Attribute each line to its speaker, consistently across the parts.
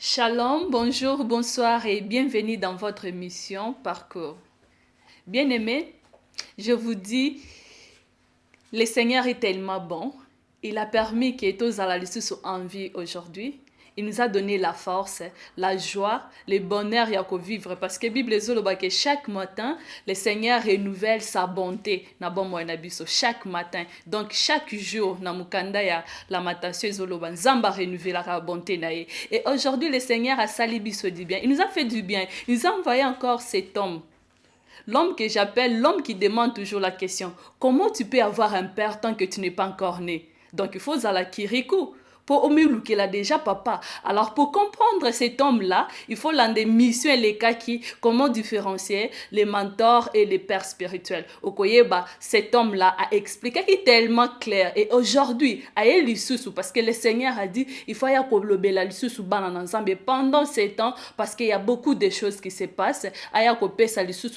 Speaker 1: Shalom, bonjour, bonsoir et bienvenue dans votre émission Parcours. Bien-aimés, je vous dis, le Seigneur est tellement bon. Il a permis que tous à la lutte en vie aujourd'hui. Il nous a donné la force, la joie, le bonheur à vivre. Parce que la Bible dit que chaque matin, le Seigneur renouvelle sa bonté. Chaque matin. Donc chaque jour, la matation Zamba renouvelle la bonté. Et aujourd'hui, le Seigneur a sali biso du bien. Il nous a fait du bien. Il nous a envoyé encore cet homme. L'homme que j'appelle l'homme qui demande toujours la question, comment tu peux avoir un père tant que tu n'es pas encore né? Donc il faut la kirikou. Pour qu'il a déjà papa. Alors pour comprendre cet homme-là, il faut l'un missions et les cas qui, comment différencier les mentors et les pères spirituels. Okoyeba, cet homme-là a expliqué qui est tellement clair. Et aujourd'hui, parce que le Seigneur a dit, il faut y avoir pendant ces temps, parce qu'il y a beaucoup de choses qui se passent, il y a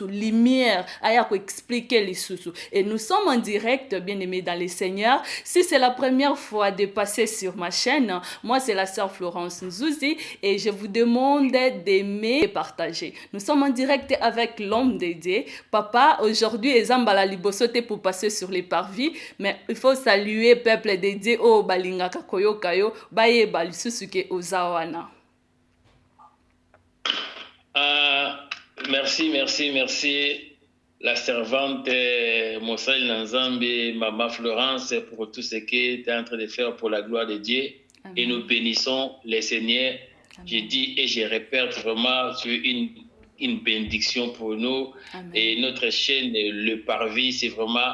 Speaker 1: lumière, il y a expliquer les sous. Et nous sommes en direct, bien aimés dans le Seigneur. Si c'est la première fois de passer sur ma chaîne, moi c'est la sœur Florence Nzouzi et je vous demande d'aimer et partager. Nous sommes en direct avec l'homme dédié. Papa, aujourd'hui, Ezambala Libosote pour passer sur les parvis, mais il faut saluer peuple dédié au Balinga Kakoyo Kayo, Baye Balisusuke Ozawana.
Speaker 2: Merci. La servante Mossel Nanzambi, Maman Florence, pour tout ce que tu es en train de faire pour la gloire de Dieu. Amen. Et nous bénissons les Seigneurs. Je dis et je répète vraiment sur une bénédiction pour nous. Amen. Et notre chaîne, le Parvis, c'est vraiment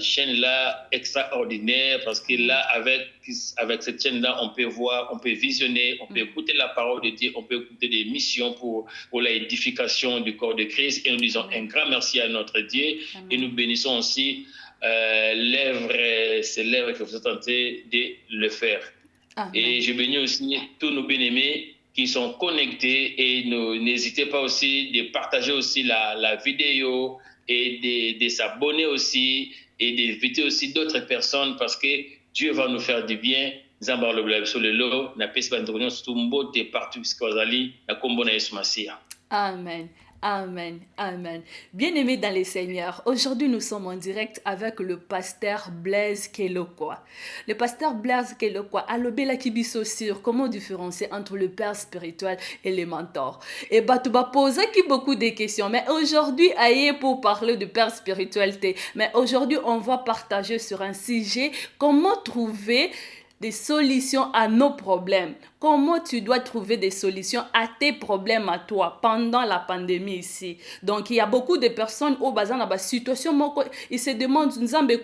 Speaker 2: chaîne-là extraordinaire parce que là, avec cette chaîne-là, on peut voir, on peut visionner, on peut écouter la parole de Dieu, on peut écouter des missions pour l'édification du corps de Christ. Et nous disons un grand merci à notre Dieu. Amen. Et nous bénissons aussi ces lèvres que vous êtes en train de le faire. Amen. Et je bénis aussi tous nos bien-aimés qui sont connectés et n'hésitez pas aussi de partager aussi la vidéo et de s'abonner aussi et d'inviter aussi d'autres personnes parce que Dieu va nous faire du bien.
Speaker 1: Amen. Amen, amen. Bien-aimés dans les Seigneurs, aujourd'hui nous sommes en direct avec le pasteur Blaise Kelokwa. Le pasteur Blaise Kelokwa a le bel kibiso sur comment différencier entre le père spirituel et les mentors. Et tu vas poser beaucoup de questions, mais aujourd'hui, aïe pour parler de père spiritualité. Mais aujourd'hui, on va partager sur un sujet comment trouver des solutions à nos problèmes. Comment tu dois trouver des solutions à tes problèmes à toi pendant la pandémie ici. Donc, il y a beaucoup de personnes au bazan dans situation ils se demandent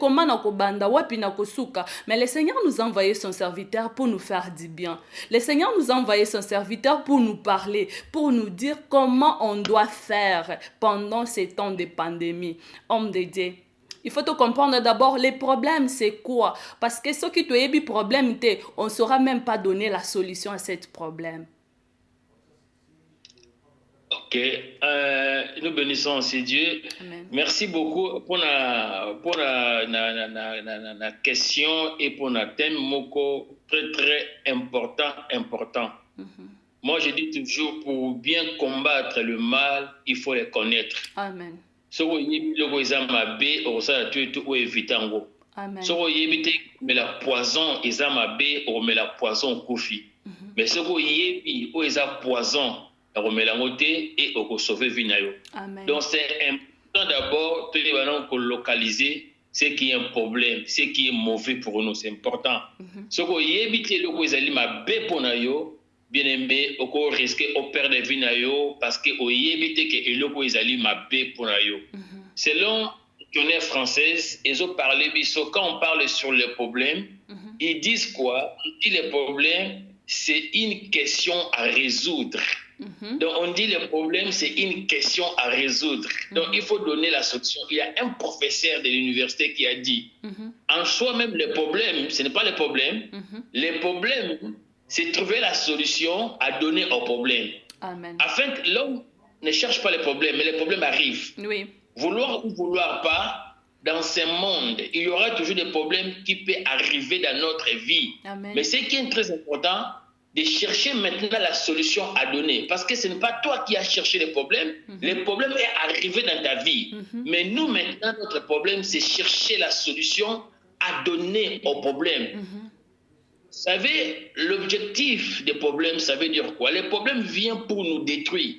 Speaker 1: comment na ko banda wapi na ko suka. Mais le Seigneur nous a envoyé son serviteur pour nous faire du bien. Le Seigneur nous a envoyé son serviteur pour nous parler, pour nous dire comment on doit faire pendant ces temps de pandémie. Homme de Dieu, il faut te comprendre d'abord les problèmes, c'est quoi? Parce que ce qui te est problème, on ne saura même pas donner la solution à ce problème.
Speaker 2: Ok, nous bénissons aussi Dieu. Amen. Merci beaucoup pour la question et pour le thème moko très important. Moi, je dis toujours, pour bien combattre le mal, il faut les connaître.
Speaker 1: Amen.
Speaker 2: Soko yebi loko eza mabe okosala tu o éviter ngo. Soko yebi te mais la poison eza mabe okomela poison okufi. Mais soko yebi o eza poison okomela ngo te et okosauver vie na yo. Donc c'est important d'abord de localiser ce qui est un problème, ce qui est mauvais pour nous, c'est important. Soko yebi te loko ezali mabe pona yo. Bien aimé, oko risquer au perdre vie na yo parce que o yebite que eloko ezali mabe pour na yo. Selon dictionnaire française, ils ont parlé biso quand on parle sur les problèmes, ils disent quoi? Ils disent les problèmes, c'est une question à résoudre. Donc on dit le problème, c'est une question à résoudre. Donc il faut donner la solution. Il y a un professeur de l'université qui a dit en soi même le problème, ce n'est pas le problème. Les problèmes, c'est trouver la solution à donner au problème.
Speaker 1: Amen.
Speaker 2: Afin que l'homme ne cherche pas les problèmes, mais les problèmes arrivent.
Speaker 1: Oui.
Speaker 2: Vouloir ou vouloir pas, dans ce monde, il y aura toujours des problèmes qui peuvent arriver dans notre vie.
Speaker 1: Amen.
Speaker 2: Mais ce qui est très important, de chercher maintenant la solution à donner. Parce que ce n'est pas toi qui as cherché les problèmes. Le problème est arrivé dans ta vie. Mais nous, maintenant, notre problème, c'est chercher la solution à donner au problème. Vous savez, l'objectif des problèmes, ça veut dire quoi? Les problèmes viennent pour nous détruire.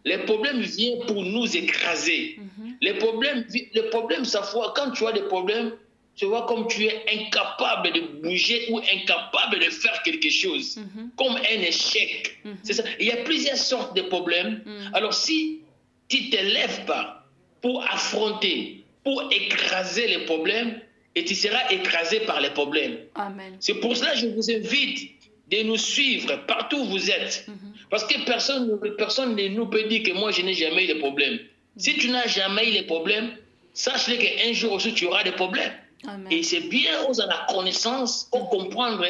Speaker 2: Les problèmes viennent pour nous écraser. Les problèmes, ça fois, quand tu as des problèmes, tu vois comme tu es incapable de bouger ou incapable de faire quelque chose, comme un échec. C'est ça. Il y a plusieurs sortes de problèmes. Alors si tu ne te lèves pas pour affronter, pour écraser les problèmes, et tu seras écrasé par les problèmes. C'est pour cela que je vous invite de nous suivre partout où vous êtes. Parce que personne ne nous peut dire que moi je n'ai jamais eu de problème. Si tu n'as jamais eu de problème, sache-le qu'un jour aussi tu auras des problèmes. Et c'est bien aux la connaissance, aux comprendre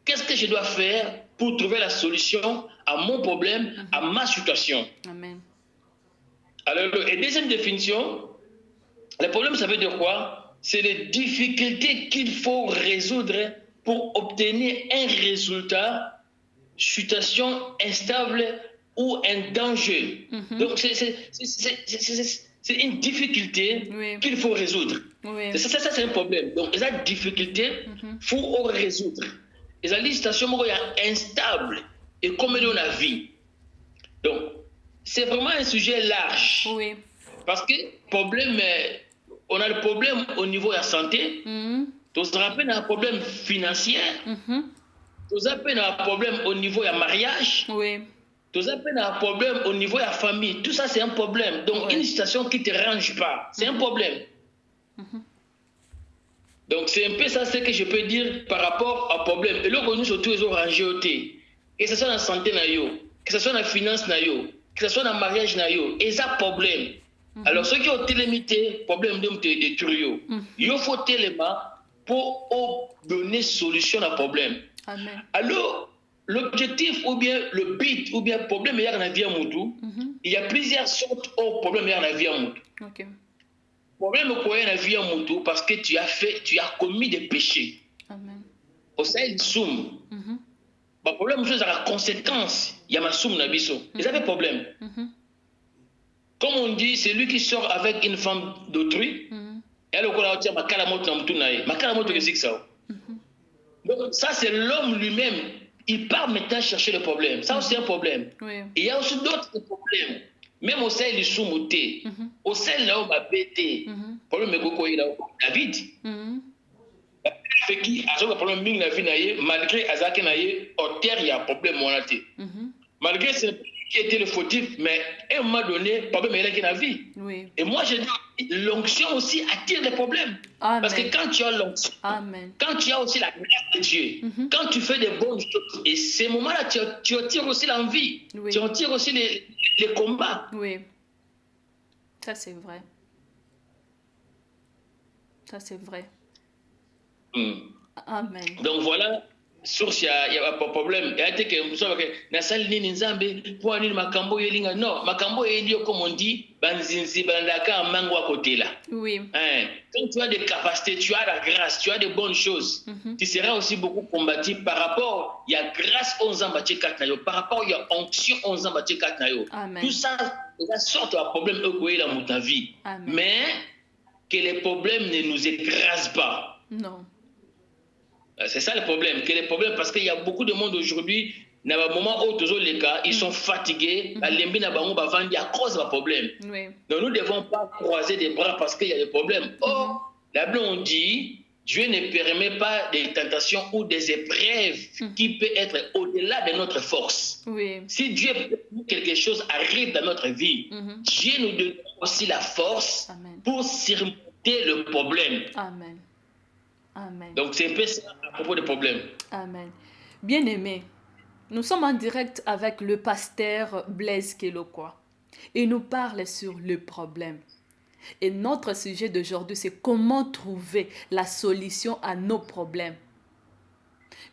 Speaker 2: qu'est-ce que je dois faire pour trouver la solution à mon problème, à ma situation. Alors, et deuxième définition, le problème, ça veut dire quoi? C'est les difficultés qu'il faut résoudre pour obtenir un résultat, situation instable ou un danger. Donc, c'est une difficulté qu'il faut résoudre. Ça c'est un problème. Donc, cette difficulté, il faut résoudre. Et la situation est instable et comme dans la vie. Donc, c'est vraiment un sujet large. Parce que problème, on a le problème au niveau de la santé, on se rappelle un problème financier, on se rappelle un problème au niveau du mariage, on se rappelle un problème au niveau de la famille. Tout ça, c'est un problème. Donc, une situation qui ne te range pas, c'est un problème. Donc, c'est un peu ça ce que je peux dire par rapport au problème. Et là, nous surtout, ils ont rangé au thé. Que ce soit dans la santé, que ce soit dans la finance, que ce soit dans le mariage, et ça, problème. Alors, ceux qui ont limité, problème de détruire. Il faut tellement pour donner solution à problème. Alors, l'objectif ou bien le but ou bien le problème, il y a dans la vie à Moutou. Il y a plusieurs sortes de problèmes dans la vie à Moutou. Problème pour la vie à Moutou parce que tu as commis des péchés. Au sein de soum. Le problème, c'est la conséquence. Il y a ma soum nabiso. Ils avaient problème. Comme on dit, c'est lui qui sort avec une femme d'autrui. Et alors, on a dit, ma kalamoto na mtunaye. Ma kalamoto que c'est ça. Donc, ça, c'est l'homme lui-même. Il part maintenant chercher le problème. Ça, c'est un problème. Et il y a aussi d'autres problèmes. Même au sein du soumouté, au sein là où ma bêté, problème est beaucoup David. Fait qui a un problème ming la vie naïe, malgré Azake naïe, au terre il y a un problème monaté. Malgré ce qui était le fautif, mais à un moment donné, le problème est là dans la vie. Et moi, je dis, l'onction aussi attire les problèmes. Parce que quand tu as l'onction, quand tu as aussi la grâce de Dieu, quand tu fais des bonnes choses, et ces moments-là, tu attires aussi l'envie, tu attires aussi les combats.
Speaker 1: Ça c'est vrai. Ça c'est vrai. Amen.
Speaker 2: Donc voilà. Source, il n'y a pas de problème. Il y a des gens qui disent que Nzambe pour aller makambo yelinga. Non, makambo yelinga comme on dit, banzinzi bandaka mango à côté là. Quand tu as des capacités, tu as la grâce, tu as de bonnes choses, tu seras aussi beaucoup combattu par rapport. Il y a grâce aux Nzambaché katnayo, par rapport il y a onction aux Nzambaché katnayo. Tout ça, ça sort un problème dans ta vie. Mais que les problèmes ne nous écrasent pas.
Speaker 1: Non.
Speaker 2: C'est ça le problème, parce qu'il y a beaucoup de monde aujourd'hui, dans le moment où les cas, ils sont fatigués, à cause du problème. Donc nous ne devons pas croiser des bras parce qu'il y a des problèmes. La Bible on dit, Dieu ne permet pas des tentations ou des épreuves qui peuvent être au-delà de notre force. Si Dieu permet que quelque chose arrive dans notre vie, Dieu nous donne aussi la force pour surmonter le problème.
Speaker 1: Amen. Amen.
Speaker 2: Donc c'est un peu ça à propos des problèmes.
Speaker 1: Amen. Bien-aimés, nous sommes en direct avec le pasteur Blaise Kelokoa. Il nous parle sur le problème. Et notre sujet d'aujourd'hui, c'est comment trouver la solution à nos problèmes.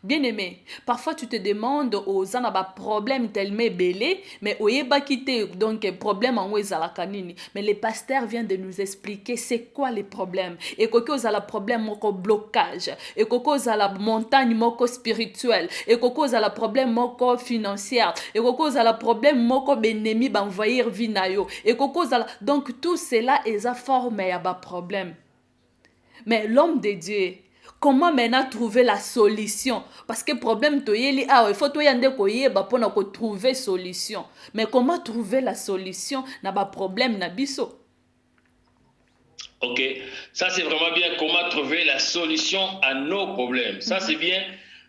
Speaker 1: Bien-aimé, parfois tu te demandes aux anaba problème tellement belé, mais oyeba quitter donc problème en la canine. Mais le pasteur vient de nous expliquer c'est quoi les problèmes. Et que cause la problème moko blocage, et que cause la montagne moko spirituelle, et que cause la problème moko financière, et que cause la problème moko benemi banvoyer vinayo, et que cause la donc tout cela est à former à problème. Mais l'homme de Dieu, comment maintenant trouver la solution? Parce que le problème, il faut trouver solution. Mais comment trouver la solution na ba problème na biso?
Speaker 2: Ok, ça c'est vraiment bien. Comment trouver la solution à nos problèmes? Ça c'est bien.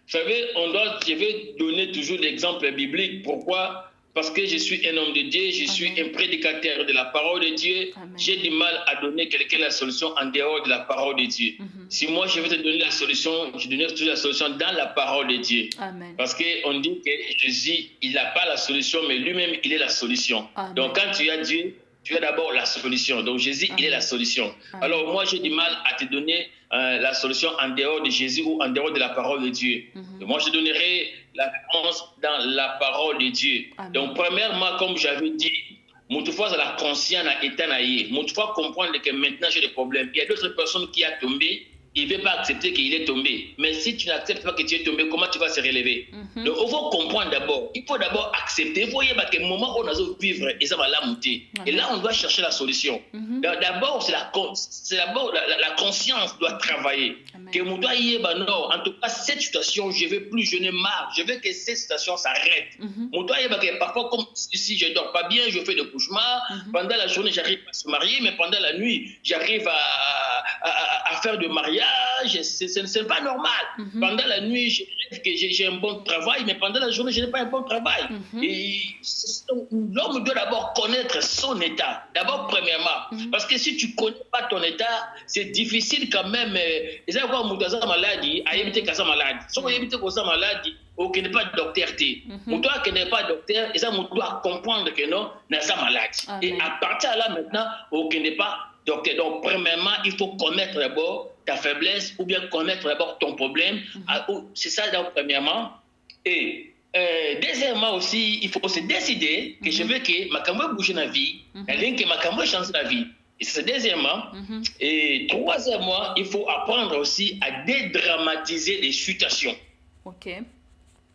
Speaker 2: Vous savez, je vais donner toujours l'exemple biblique. Pourquoi? Parce que je suis un homme de Dieu, je suis un prédicateur de la parole de Dieu. J'ai du mal à donner quelqu'un la solution en dehors de la parole de Dieu. Si moi je vais te donner la solution, je donne toujours la solution dans la parole de Dieu.
Speaker 1: Amen.
Speaker 2: Parce qu'on dit que Jésus, il n'a pas la solution, mais lui-même, il est la solution.
Speaker 1: Amen.
Speaker 2: Donc quand tu as Dieu, tu as d'abord la solution. Donc Jésus, il est la solution. Alors moi, j'ai du mal à te donner la solution en dehors de Jésus ou en dehors de la parole de Dieu. Moi, je donnerai la réponse dans la parole de Dieu. Donc premièrement, comme j'avais dit, toutefois la conscience a été naïe. Toutefois comprendre que maintenant j'ai des problèmes. Il y a d'autres personnes qui ont tombé. Il ne veut pas accepter qu'il est tombé. Mais si tu n'acceptes pas que tu es tombé, comment tu vas se relever? Donc, il faut comprendre d'abord. Il faut d'abord accepter. Il faut y avoir que le moment où on a vivre, et ça va la monter. Et là, on doit chercher la solution. D'abord, c'est la conscience doit travailler. Que mon doigt y est, non, en tout cas, cette situation, je ne veux plus, je ne marre. Je veux que cette situation s'arrête. Mon doigt y est, que parfois, comme si je ne dors pas bien, je fais des cauchemars. Pendant la journée, j'arrive à se marier, mais pendant la nuit, j'arrive à faire de mariage. Ce n'est pas normal. Pendant la nuit, je rêve que j'ai un bon travail, mais pendant la journée, je n'ai pas un bon travail. Et l'homme doit d'abord connaître son état. D'abord, premièrement. Parce que si tu ne connais pas ton état, c'est difficile quand même. Et ça, quand tu as maladie, à éviter que ça maladie. Si on évite que ça maladie, on n'est pas docteur. On doit n'est pas docteur, et ça, on doit comprendre que non, n'a pas maladie. Et à partir de là, maintenant, on n'est pas docteur. Donc, premièrement, il faut connaître d'abord ta faiblesse ou bien connaître d'abord ton problème. C'est ça, donc, premièrement. Et deuxièmement aussi, il faut se décider que je veux que ma caméra bouge dans la vie, que ma caméra change la vie. Et c'est deuxièmement. Et troisièmement, il faut apprendre aussi à dédramatiser les situations.
Speaker 1: Ok.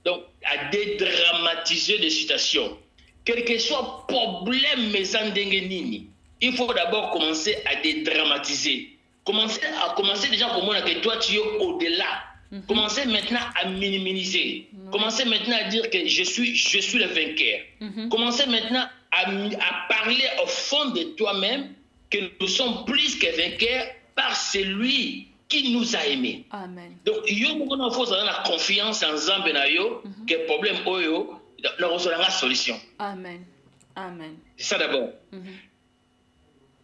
Speaker 2: Donc, à dédramatiser les situations. Quel que soit le problème, mes endingues, il faut d'abord commencer à dédramatiser. Commencer déjà pour moi que toi tu es au-delà. Commencez maintenant à minimiser. Commencez maintenant à dire que je suis le vainqueur. Commencez maintenant à parler au fond de toi-même que nous sommes plus que vainqueurs par celui qui nous a aimés.
Speaker 1: Amen.
Speaker 2: Donc, il faut avoir la confiance en Zambenayo que le problème oyo, nous avons la solution.
Speaker 1: Amen. Amen.
Speaker 2: C'est ça d'abord.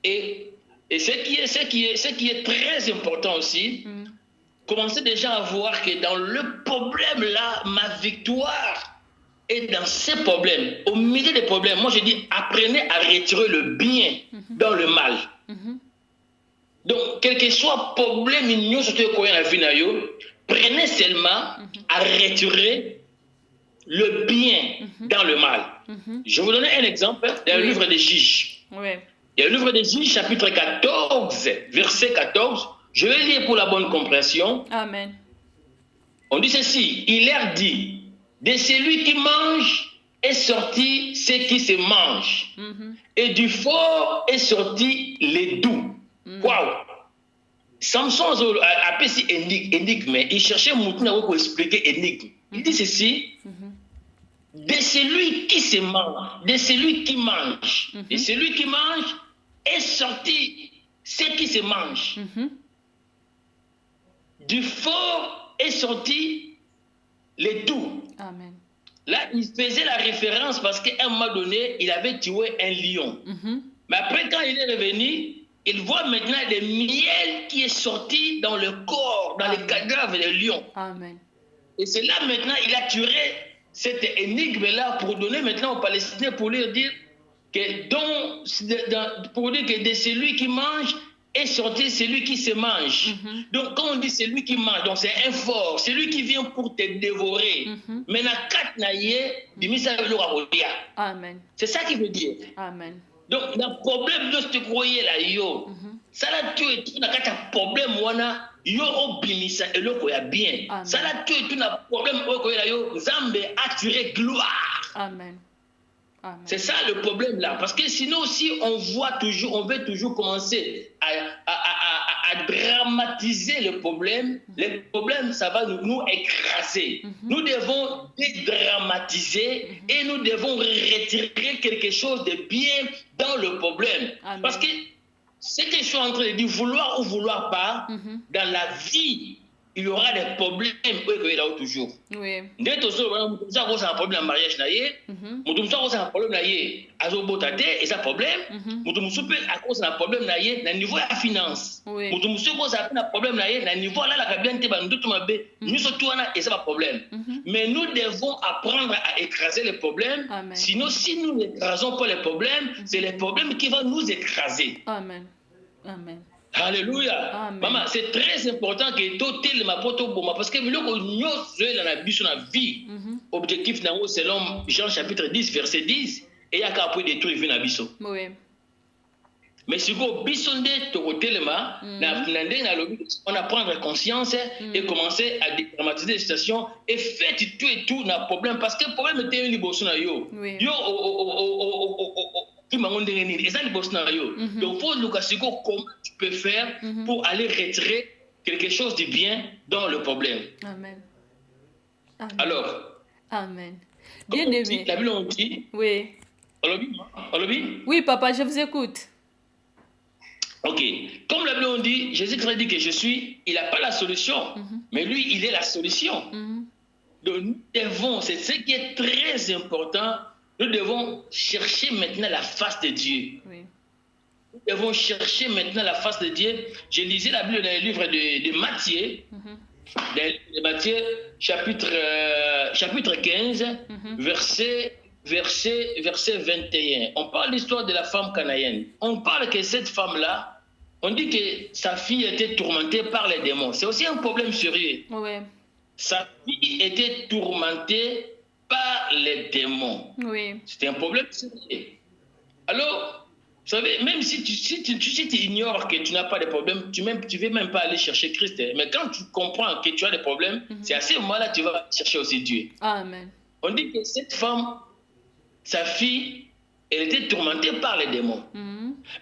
Speaker 2: Et ce qui est très important aussi, commencez déjà à voir que dans le problème là, ma victoire est dans ces problèmes. Au milieu des problèmes, moi je dis, apprenez à retirer le bien dans le mal. Donc, quel que soit le problème, prenez seulement à retirer le bien dans le mal. Je vais vous donner un exemple dans le livre des Juges. Il y a le livre des Juges, chapitre 14, verset 14. Je vais lire pour la bonne compréhension.
Speaker 1: Amen.
Speaker 2: On dit ceci, il leur dit, de celui qui mange est sorti ce qui se mange, et du fort est sorti les doux. Waouh! Samson a appelé ça énigme, il cherchait Moutouna pour expliquer énigme. Il dit ceci, de celui qui se mange, de celui qui mange, de celui qui mange est sorti ce qui se mange. Du fort est sorti les doux.
Speaker 1: Amen.
Speaker 2: Là, il faisait la référence parce qu'à un moment donné, il avait tué un lion. Mais après, quand il est revenu, il voit maintenant le miel qui est sorti dans le corps, dans les cadavres des lions.
Speaker 1: Amen.
Speaker 2: Et c'est là maintenant, il a tiré cette énigme-là pour donner maintenant aux Palestiniens, pour leur dire que, pour dire que de celui qui mange et sortir celui qui se mange. Donc, quand on dit celui qui mange, donc c'est un fort, celui qui vient pour te dévorer. Mais na kat na ye, dimisa velo rabodia.
Speaker 1: Amen.
Speaker 2: C'est ça qui veut dire.
Speaker 1: Amen.
Speaker 2: Donc, le problème de ce croyer là, yo, ça là, tu es tout, un problème, wana, yo, obinisa, et le koya bien. Ça là, tu es tout, un problème, yo, Zambe a tiré gloire.
Speaker 1: Amen. Amen.
Speaker 2: C'est ça le problème là. Parce que sinon, si on voit toujours, on veut toujours commencer à dramatiser le problème, ça va nous écraser. Nous devons dédramatiser et nous devons retirer quelque chose de bien dans le problème.
Speaker 1: Amen.
Speaker 2: Parce que ce que je suis en train de dire, vouloir ou vouloir pas, dans la vie, il y aura des problèmes toujours.
Speaker 1: Oui.
Speaker 2: Dès que tu as un problème en mariage, tu as un problème et ça problème. À cause d'un problème au niveau de la finance. Tu as un problème au niveau de la et ça problème. Mais nous devons apprendre à écraser les problèmes.
Speaker 1: Amen.
Speaker 2: Sinon, si nous n'écrasons pas les problèmes, c'est les problèmes qui vont nous écraser.
Speaker 1: Amen. Amen.
Speaker 2: Alléluia.
Speaker 1: Amen.
Speaker 2: Maman, c'est très important que tu ma poto boma parce que la vie. Objectif selon Jean chapitre 10 verset 10 et ya ka de tout na biso.
Speaker 1: Oui.
Speaker 2: Mais si vous bisonde tokotelema on a prendre conscience et commencer à dédramatiser les situations et faire tout na problème parce que le problème était un liboso na yo. Yo donc, comment tu peux faire pour aller retirer quelque chose de bien dans le problème.
Speaker 1: Amen. Amen.
Speaker 2: Alors,
Speaker 1: Amen. Bien aimé.
Speaker 2: La Bible on dit.
Speaker 1: Oui.
Speaker 2: Olobi?
Speaker 1: Oui, papa, je vous écoute.
Speaker 2: Ok. Comme la Bible on dit, Jésus-Christ dit que je suis, il n'a pas la solution, mais lui, il est la solution. Donc, nous devons, c'est ce qui est très important. Nous devons chercher maintenant la face de Dieu.
Speaker 1: Oui.
Speaker 2: Nous devons chercher maintenant la face de Dieu. Je lisais la Bible dans le livre de Matthieu, dans le livre de Matthieu, chapitre 15, verset 21. On parle de l'histoire de la femme canaïenne. On parle que cette femme-là, on dit que sa fille était tourmentée par les démons. C'est aussi un problème sérieux.
Speaker 1: Oui.
Speaker 2: Sa fille était tourmentée par les démons.
Speaker 1: Oui.
Speaker 2: C'était un problème sérieux. Alors, vous savez, même si tu ignores que tu n'as pas de problème, tu ne veux même pas aller chercher Christ. Mais quand tu comprends que tu as des problèmes, c'est à ce moment-là que tu vas chercher aussi Dieu.
Speaker 1: Amen.
Speaker 2: On dit que cette femme, sa fille, elle était tourmentée par les démons.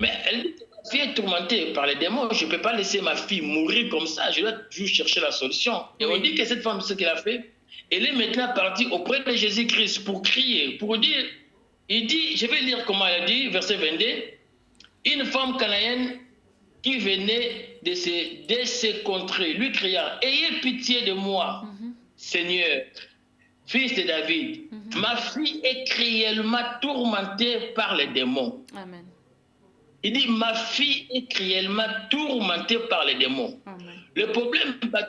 Speaker 2: Mais elle dit que ma fille est tourmentée par les démons, je ne peux pas laisser ma fille mourir comme ça, je dois toujours chercher la solution. Et on dit que cette femme, ce qu'elle a fait, elle est maintenant partie auprès de Jésus-Christ pour crier, pour dire, il dit, je vais lire comment elle dit, verset 22, une femme canaïenne qui venait de ces contrées, lui cria, ayez pitié de moi, Seigneur, fils de David, ma fille est cruellement tourmentée par les démons.
Speaker 1: Amen.
Speaker 2: Il dit, ma fille est cruellement tourmentée par les démons.
Speaker 1: Amen.
Speaker 2: Le problème, il y a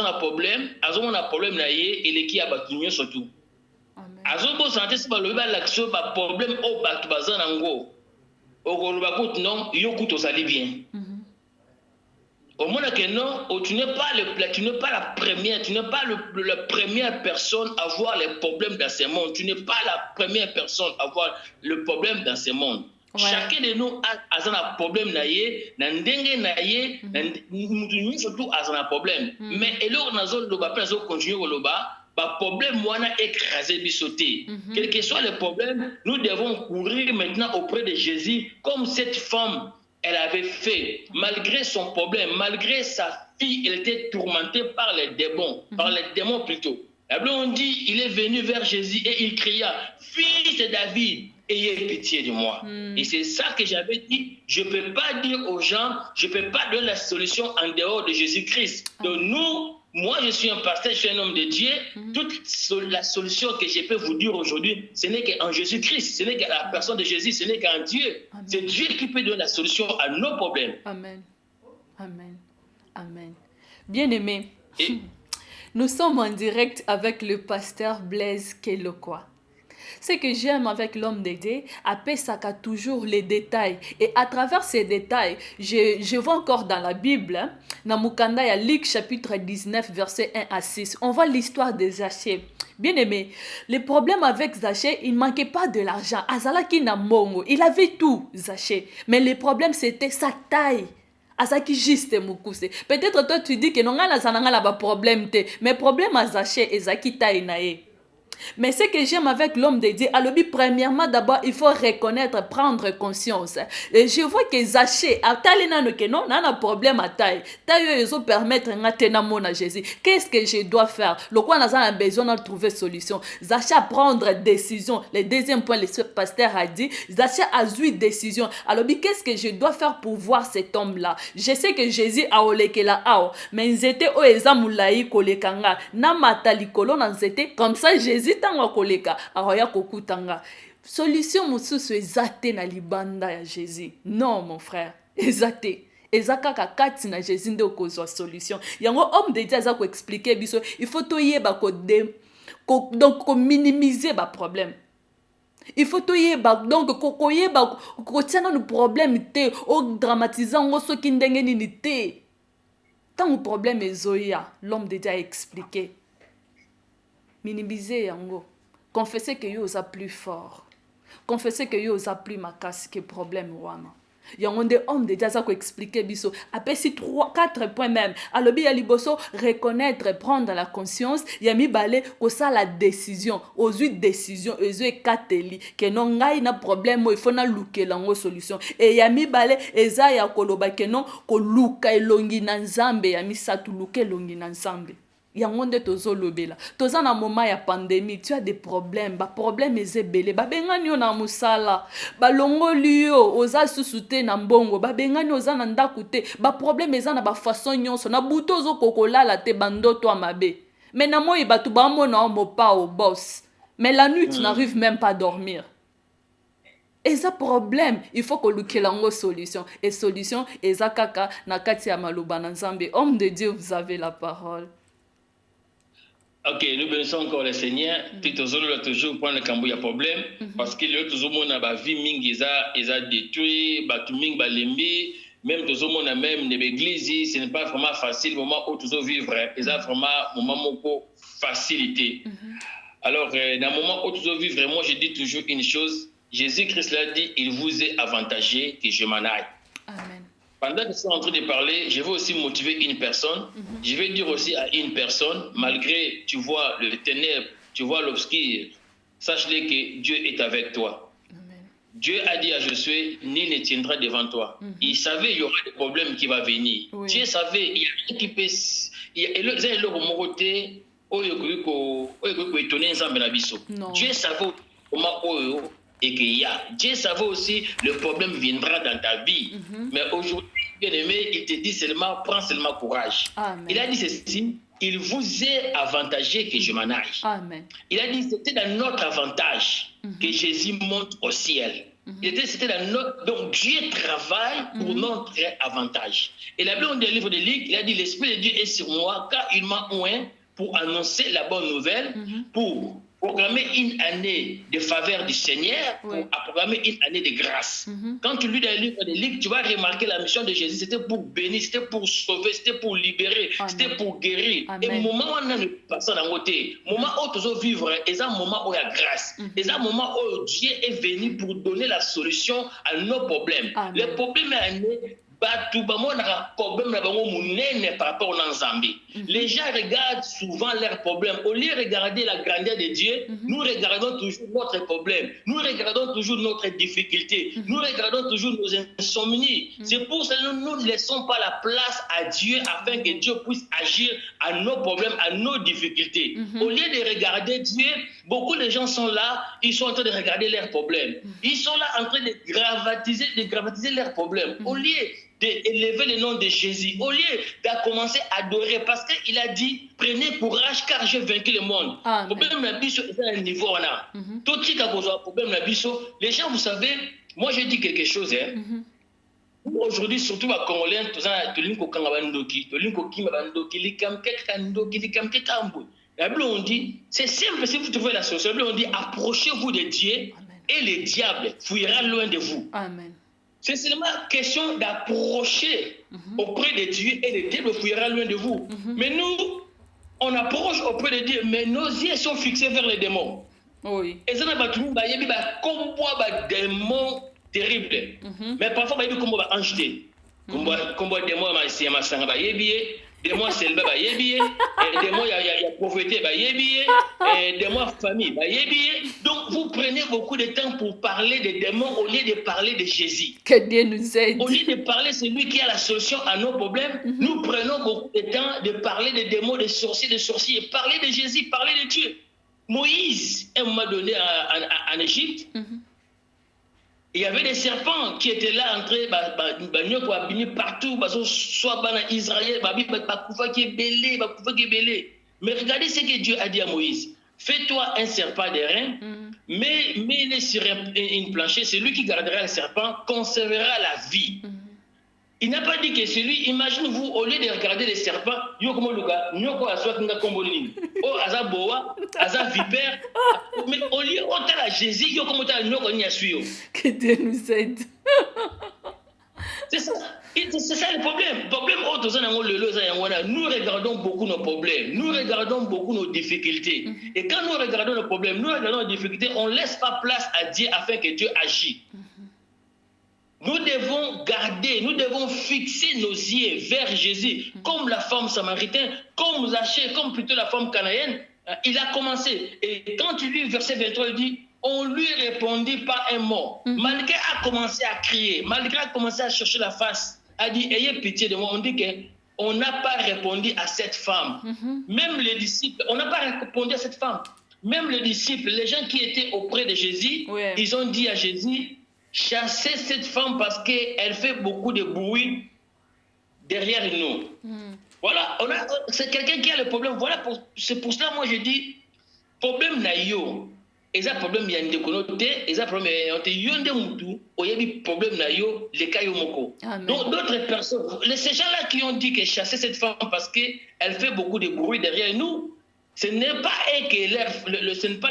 Speaker 2: un problème, et les qui a surtout. Azobo santé c'est pas le l'action pas problème au batu bazanango. Au non, yoku to sali bien. Au moins que non, tu n'es pas la première, tu n'es pas la première personne à voir les problèmes dans ce monde. Tu n'es pas la première personne à voir le problème dans ce monde. Ouais. Chacun de nous a un problème naïe, n'endenge naïe, nous surtout a un problème. Mais alors nous allons continuer au loba. Le problème moana écrasé bisoté. Quel que soit le problème, nous devons courir maintenant auprès de Jésus comme cette femme elle avait fait, malgré son problème, malgré sa fille, elle était tourmentée par les démons plutôt. La Bible on dit, il est venu vers Jésus et il cria, fils de David, ayez pitié de moi. Et c'est ça que j'avais dit, je ne peux pas dire aux gens, je ne peux pas donner la solution en dehors de Jésus-Christ. Donc nous, moi je suis un pasteur, je suis un homme de Dieu, toute la solution que je peux vous dire aujourd'hui, ce n'est qu'en Jésus-Christ, ce n'est qu'à la personne de Jésus, ce n'est qu'en Dieu. Amen. C'est Dieu qui peut donner la solution à nos problèmes.
Speaker 1: Amen. Amen. Amen. Bien-aimés, nous sommes en direct avec le pasteur Blaise Kelokoa. Ce que j'aime avec l'homme de Dieu, après ça a toujours les détails. Et à travers ces détails, je vois encore dans la Bible, hein, dans Mukanda, il y a Luc chapitre 19, verset 1 à 6. On voit l'histoire de Zachée. Bien aimé, le problème avec Zachée, il ne manquait pas de l'argent. Azalaki na mongo, il avait tout, Zachée. Mais le problème, c'était sa taille. Azaki juste mukuse. Peut-être toi tu dis que non, nga la problème te. Mais problème à Zachée, ezaki taille nae. Mais ce que j'aime avec l'homme de Dieu, alors premièrement, d'abord, il faut reconnaître, prendre conscience. Et je vois que Zachée, à Talina que non, n'a problème à taille. Taille, ils ont permettre à Jésus. Qu'est-ce que je dois faire? Le quoi, on a besoin de trouver solution. Zachée a prendre décision. Le deuxième point, le pasteur a dit, Zachée a eu décision. Alors, qu'est-ce que je dois faire pour voir cet homme-là? Je sais que Jésus a olekela ao, mais ils étaient au ezamulaï kolekanga. Na matalikolo, c'était comme ça, Jésus. Tango koleka aroya kokutanga solution mususu ezate na libanda ya Jésus. Non mon frère, ezate ezaka kati na Jésus nde okozwa solution. Yango homme de Dieu aza ko expliquer biso, il faut toyeba donc ko minimiser ba problème. Il faut toyeba donc koyeba ko tiana no problème te o dramatiser ngo soki ndenge nini te. Tant problème ezoya, l'homme de Dieu a expliqué. Minimiser yango. Confesser que yo osa plus fort. Confesser que yo osa plus makasi que problème wana. Yango de homme de Dieu ko expliquer biso. Après si 4 points même. Alobi ya liboso reconnaître, prendre la conscience. Yami balé ko ça la décision. Ozu décision, ozu kateli que non ngai na problème il faut na lukela ngo solution. Et yami balé eza ya koloba que non ko luka elongi na nzambe yami satu luka elongi na nzambe. Yango nde tozolobela toza na moment ya pandémie, tu as des problèmes, ba problème ezebele babengani yo na musala balongoli yo oza susu te na mbongo babengani oza na ndaku te ba problème eza na ba façon nyonso na buto ozokokolala te bandoto amabe mais na moi batu bamona o mopa au boss mais la nuit tu n'arrives même pas à dormir. Et ça problème, il faut que l'on solution. Et solution, et ça kaka na kati ya maloba na Nzambe. Homme de Dieu, vous avez la parole.
Speaker 2: Ok, nous bénissons encore le Seigneur. Toujours prendre le cambo, il y a problème. Parce que le toujours monde a vie mingi ils détruit, batu mingi balembi, même toujours monde même l'église, ce n'est pas vraiment facile moment où toujours vivre. Ils ont vraiment moment moko facilité. Alors dans le moment où toujours vivre, moi je dis toujours une chose. Jésus-Christ l'a dit, il vous est avantagé que je m'en aille.
Speaker 1: Amen.
Speaker 2: Pendant que je suis en train de parler, je vais aussi motiver une personne. Je vais dire aussi à une personne, malgré, tu vois, le ténèbre, tu vois l'obscur, sache-le que Dieu est avec toi.
Speaker 1: Amen.
Speaker 2: Dieu a dit à Josué, nul ne tiendra devant toi. Il savait qu'il y aura des problèmes qui vont venir. Oui. Dieu savait, il y a rien qui peut... Dieu savait comment... Et que Dieu savait aussi le problème viendra dans ta vie. Mais aujourd'hui, bien aimé, il te dit seulement, prends seulement courage.
Speaker 1: Amen.
Speaker 2: Il a dit ceci, il vous est avantagé que je m'en aille.
Speaker 1: Amen.
Speaker 2: Il a dit c'était dans notre avantage que Jésus monte au ciel. C'était dans notre... Donc Dieu travaille pour notre avantage. Et la Bible, dans le livre de Luc, il a dit l'Esprit de Dieu est sur moi car il m'a oint pour annoncer la bonne nouvelle, pour programmer une année de faveur du Seigneur, pour programmer une année de grâce. Quand tu lis dans le livre de Luc, tu vas remarquer la mission de Jésus, c'était pour bénir, c'était pour sauver, c'était pour libérer, c'était pour guérir. Amen. Et le moment où on a une personne à côté, le moment où tu veux vivre, c'est un moment où il y a grâce. C'est un moment où Dieu est venu pour donner la solution à nos problèmes. Amen. Le problème est batu bamona problème na bango munene par rapport aux Nzambi. Les gens regardent souvent leurs problèmes. Au lieu de regarder la grandeur de Dieu, nous regardons toujours notre problème. Nous regardons toujours notre difficulté. Nous regardons toujours nos insomnies. C'est pour ça que nous ne laissons pas la place à Dieu afin que Dieu puisse agir à nos problèmes, à nos difficultés. Au lieu de regarder Dieu, beaucoup de gens sont là, ils sont en train de regarder leurs problèmes. Ils sont là en train de gravatiser leurs problèmes. Au lieu d'élever le nom de Jésus, au lieu de commencer à adorer, parce qu'il a dit, prenez courage car j'ai vaincu le monde. Problème na biso est à un niveau là. Tout ce qui a problème na biso, les gens, vous savez, moi je dis quelque chose. Aujourd'hui, surtout les Congolais, tout ça, tout le monde qui est La Bible on dit, c'est simple si vous trouvez la solution. La Bible on dit, approchez-vous de Dieu. Amen. Et le diable fuira loin de vous.
Speaker 1: Amen.
Speaker 2: C'est seulement question d'approcher auprès de Dieu et le diable fuira loin de vous. Mais nous, on approche auprès de Dieu, mais nos yeux sont fixés vers les démons.
Speaker 1: Oui.
Speaker 2: Et ça n'a pas tout le monde, il y a des démons terribles. Mais parfois, il y a des anges. Comme des démons, des mois célibataire ba yebié des mois il y a pauvreté ba yebié des mois famille ba yebié. Donc vous prenez beaucoup de temps pour parler des démons au lieu de parler de Jésus.
Speaker 1: Que Dieu nous aide.
Speaker 2: Au lieu de parler c'est lui qui a la solution à nos problèmes, nous prenons beaucoup de temps de parler des démons, des sorciers, et parler de Jésus, parler de Dieu. Moïse, à un moment donné en Égypte, il y avait des serpents qui étaient là entrés partout, soit en Israël, qui est belé. Mais regardez ce que Dieu a dit à Moïse. Fais-toi un serpent de rein, mets-le sur une planchette, celui qui gardera le serpent conservera la vie. Il n'a pas dit que celui, imaginez-vous, au lieu de regarder les serpents, mais au lieu de Jésus,
Speaker 1: que Dieu nous aide.
Speaker 2: C'est ça le problème. Nous regardons beaucoup nos problèmes, nous regardons beaucoup nos difficultés. Et quand nous regardons nos problèmes, nous regardons nos difficultés, on ne laisse pas place à Dieu afin que Dieu agisse. Nous devons garder, nous devons fixer nos yeux vers Jésus, comme la femme samaritaine, comme Zachée, comme plutôt la femme cananéenne. Il a commencé. Et quand tu lis verset 23, il dit, on lui répondit par un mot. Malgré a commencé à crier, malgré a commencé à chercher la face, a dit, ayez pitié de moi. On dit qu'on n'a pas répondu à cette femme. Même les disciples, on n'a pas répondu à cette femme. Même les disciples, les gens qui étaient auprès de Jésus, ils ont dit à Jésus, chassez cette femme parce qu'elle fait beaucoup de bruit derrière nous. Voilà, c'est quelqu'un qui a le problème. Voilà, c'est pour cela moi je dis, problème naïo. Et ça problème il y a une déconnoté, et ça problème il y a un problème naïo, les cas yomoko. Donc d'autres personnes, ces gens-là qui ont dit que chasser cette femme parce qu'elle fait beaucoup de bruit derrière nous, ce n'est pas ce n'est pas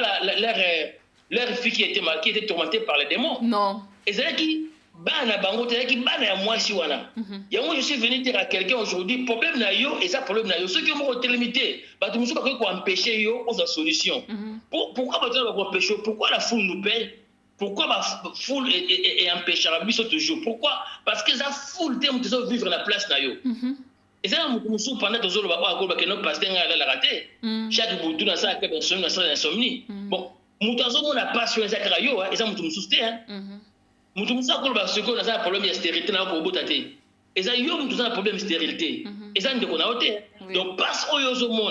Speaker 2: leur fille qui était tourmentée par les démons.
Speaker 1: Non.
Speaker 2: Et c'est là qui je suis venu dire à quelqu'un aujourd'hui, problème naïo et ça problème naïo. Ceux qui ont été limités, tu ne sais pas quoi empêcher aux solutions. Pourquoi pourquoi la foule nous paye? Pourquoi la foule est empêchable toujours? Pourquoi? Parce que la foule t'aime vivre la place naïo. Et ça, nous pendant que notre pasteur a raté. Chaque bout dans ça, insomnie. Bon, nous avons la passion et ça crayo, et ça nous soutient. Nous avons un problème de stérilité. Et ça, nous avons un problème de stérilité. Et ça, nous avons donc, parce que nous avons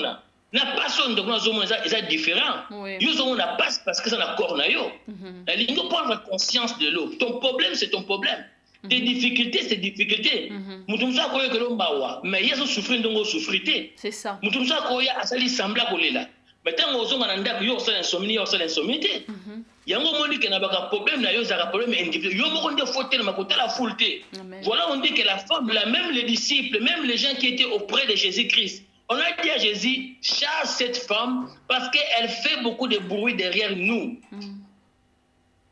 Speaker 2: la passion de nous est différent. Nous avons la passe parce que ça n'a corps. Il faut prendre conscience de l'eau. Ton problème, c'est ton problème. Tes difficultés, c'est des difficultés. Nous avons que l'on va mais il y a souffrir, donc souffrir.
Speaker 1: C'est ça.
Speaker 2: Nous avons que semblable là. Maintenant, nous avons l'insomnie, l'insomnie. Il y a un moment qui n'a pas de problème, il y a un problème individuel. Il y a un moment qui a la foule. Voilà, on dit que la femme, même les disciples, même les gens qui étaient auprès de Jésus-Christ, on a dit à Jésus, chasse cette femme parce qu'elle fait beaucoup de bruit derrière nous.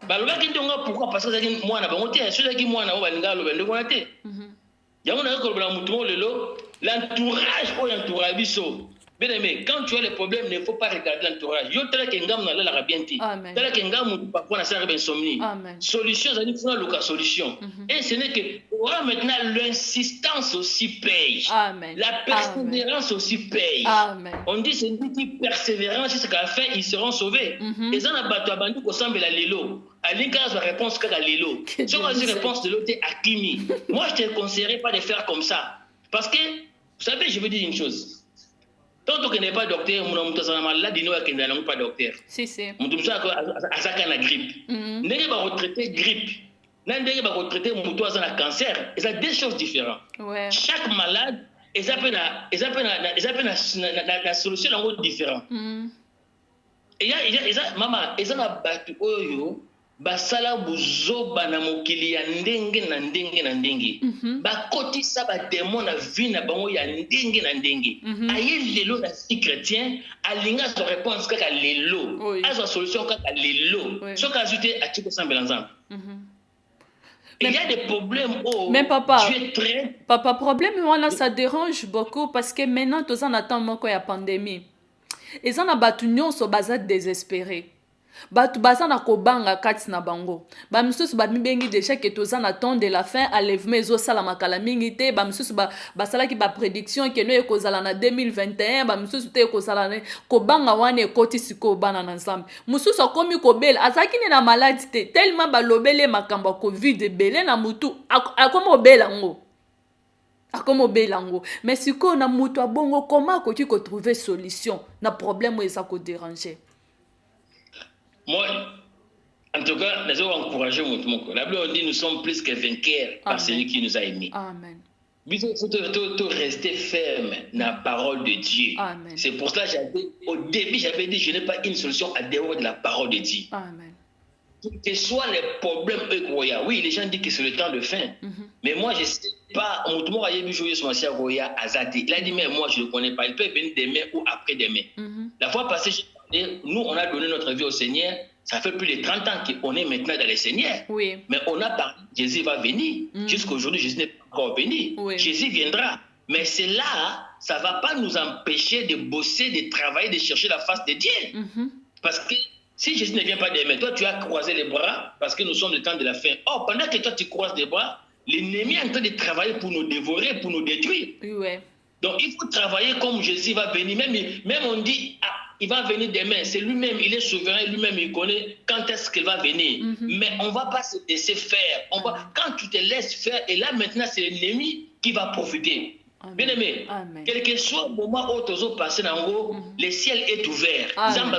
Speaker 2: Pourquoi? Parce que moi, l'entourage, bien aimé, quand tu as les problèmes, il ne faut pas regarder l'entourage. Solution, solution. Et ce n'est que maintenant l'insistance aussi paye. La persévérance aussi paye. On dit c'est lui qui persévérance jusqu'à la fin, ils seront sauvés. Et ça n'a pas de bandu qu'on semble la lilo. À l'incas, la réponse qu'à la lilo. Si on a une réponse de l'autre, à Kimi. Moi, je ne te conseillerais pas de faire comme ça. Parce que, vous savez, je veux dire une chose. Tant qu'on n'est pas docteur, on a malade, il n'y a pas docteur.
Speaker 1: Si, si.
Speaker 2: On a la grippe. On va retraiter grippe. On va retraiter un cancer. Et c'est deux choses différentes. Chaque malade, ils appellent la solution différente. Et maman, ils ont battu basala buzoba na mokili ya ndenge na ndenge na ndenge bakotisa bademo na vie na bango ya ndenge na ndenge aye lelo na si chrétien alinga azwa réponse kaka lelo azwa solution kaka lelo soki azwi te atiki kosambela nzambe. Il y a des problèmes.
Speaker 1: Mais papa, papa, problème, voilà, ça dérange beaucoup parce que maintenant, tous en attendent qu'il y a pandémie. Et ça, on a battu nyonso baza désespéré. Batu baza na kobanga kati na bango. Ba misusu ba mibengi déjà que tous en attendent de la fin enlèvement ezo sala makala mingi te. Ba misusu ba sala ki ba prédiction que no ekozala na 2021, ba misusu te ekozala na kobanga wana ekoti siko bana na nzambe. Misusu akomi kobela azaki ne na maladie te tellement ba lobele makambo covid belé na mutu akomi obela ngo. Akomo belango mais siko na mutu abongo comment akoki ko trouver solution na problème eza ko déranger.
Speaker 2: Moi, en tout cas, nous allons encourager mon monde. La Bible dit nous sommes plus que vainqueurs par celui qui nous a aimés.
Speaker 1: Amen.
Speaker 2: Il faut rester ferme dans la parole de Dieu. C'est pour cela que au début, j'avais dit je n'ai pas une solution à dehors de la parole de Dieu.
Speaker 1: Amen.
Speaker 2: Que soit les problèmes, oui, les gens disent que c'est le temps de fin. Mais moi, je ne sais pas. Il a dit, mais moi, je ne le connais pas. Il peut venir demain ou après-demain. La fois passée, nous, on a donné notre vie au Seigneur. Ça fait plus de 30 ans qu'on est maintenant dans le Seigneur.
Speaker 1: Oui.
Speaker 2: Mais on a parlé, Jésus va venir. Jusqu'aujourd'hui, Jésus n'est pas encore venu.
Speaker 1: Oui.
Speaker 2: Jésus viendra. Mais c'est là, ça ne va pas nous empêcher de bosser, de travailler, de chercher la face de Dieu. Parce que si Jésus ne vient pas demain, toi, tu as croisé les bras parce que nous sommes le temps de la fin. Oh, pendant que toi, tu croises les bras, l'ennemi est en train de travailler pour nous dévorer, pour nous détruire.
Speaker 1: Oui.
Speaker 2: Donc, il faut travailler comme Jésus va venir. Même on dit, ah, il va venir demain. C'est lui-même, il est souverain, lui-même, il connaît quand est-ce qu'il va venir. Mais on ne va pas se laisser faire. Quand tu te laisses faire, et là, maintenant, c'est l'ennemi qui va profiter. Bien aimé, quel que soit le moment où tu as passé dans le ciel est ouvert.
Speaker 1: Amen.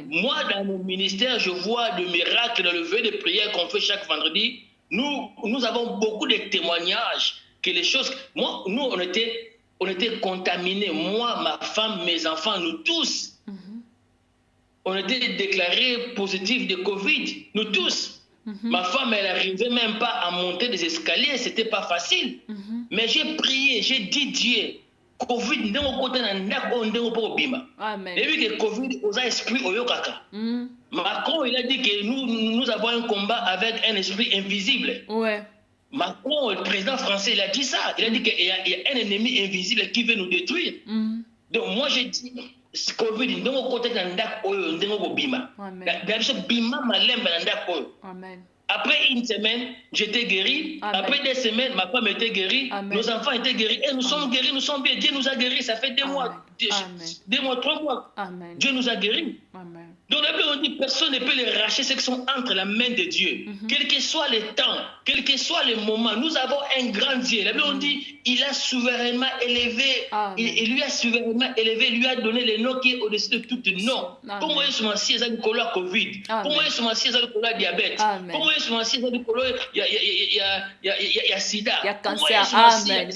Speaker 2: Moi, dans mon ministère, je vois le miracle dans le vœu de prière qu'on fait chaque vendredi. Nous avons beaucoup de témoignages que les choses. Moi, nous, on était contaminés. Moi, ma femme, mes enfants, nous tous. On était déclarés positifs de Covid. Nous tous. Ma femme, elle n'arrivait même pas à monter des escaliers, c'était pas facile. Mais j'ai prié, j'ai dit Dieu, Covid,
Speaker 1: Amen.
Speaker 2: Et vu que Covid, aux esprit oyokaka. Macron, il a dit que nous avons un combat avec un esprit invisible.
Speaker 1: Ouais.
Speaker 2: Macron, le président français, il a dit ça. Il a dit qu'il y a un ennemi invisible qui veut nous détruire. Donc moi, j'ai dit, Covid,
Speaker 1: Amen.
Speaker 2: Après une semaine, j'étais guéri.
Speaker 1: Amen.
Speaker 2: Après 2 semaines, ma femme était guérie.
Speaker 1: Amen.
Speaker 2: Nos enfants étaient guéris. Et nous sommes guéris, nous sommes bien. Dieu nous a guéris. Ça fait 2 mois, 2 mois, 3 mois.
Speaker 1: Amen.
Speaker 2: Dieu nous a guéris.
Speaker 1: Amen.
Speaker 2: Donc la Bible on dit personne ne peut les racher, ceux qui sont entre la main de Dieu. Quel que soit le temps, quel que soit le moment, nous avons un grand Dieu. La Bible on dit il a souverainement élevé, il lui a souverainement élevé, lui a donné le nom qui est au-dessus de tout nom. Comment est-ce que il y a du Covid? Comment est-ce que il y a du diabète? Comment est-ce que il y a sida?
Speaker 1: Il y a cancer.
Speaker 2: Amen.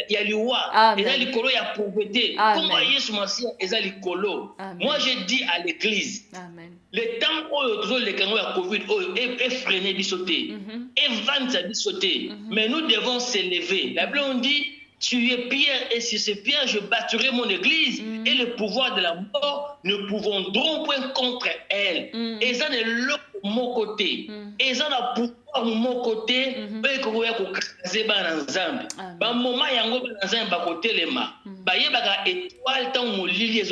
Speaker 2: Il y a l'Iwa, il y a l'Ikolo, il y a pauvreté. Comment est-ce que moi j'ai dit à l'église, le temps où les canaux à Covid est freiné du sauter, est vendre du sauter, mais nous devons s'élever. La Bible on dit, tu es pierre et sur ces pierres je bâtirai mon église et le pouvoir de la mort ne pourront point contre elle. Et ça n'est l'autre mon côté. Et ça n'a pouvoir mon côté. Et que vous avez nzambe. Ba moment yango ba nzambe ba côté les mains. Ba yebaka étoile tant mon lilier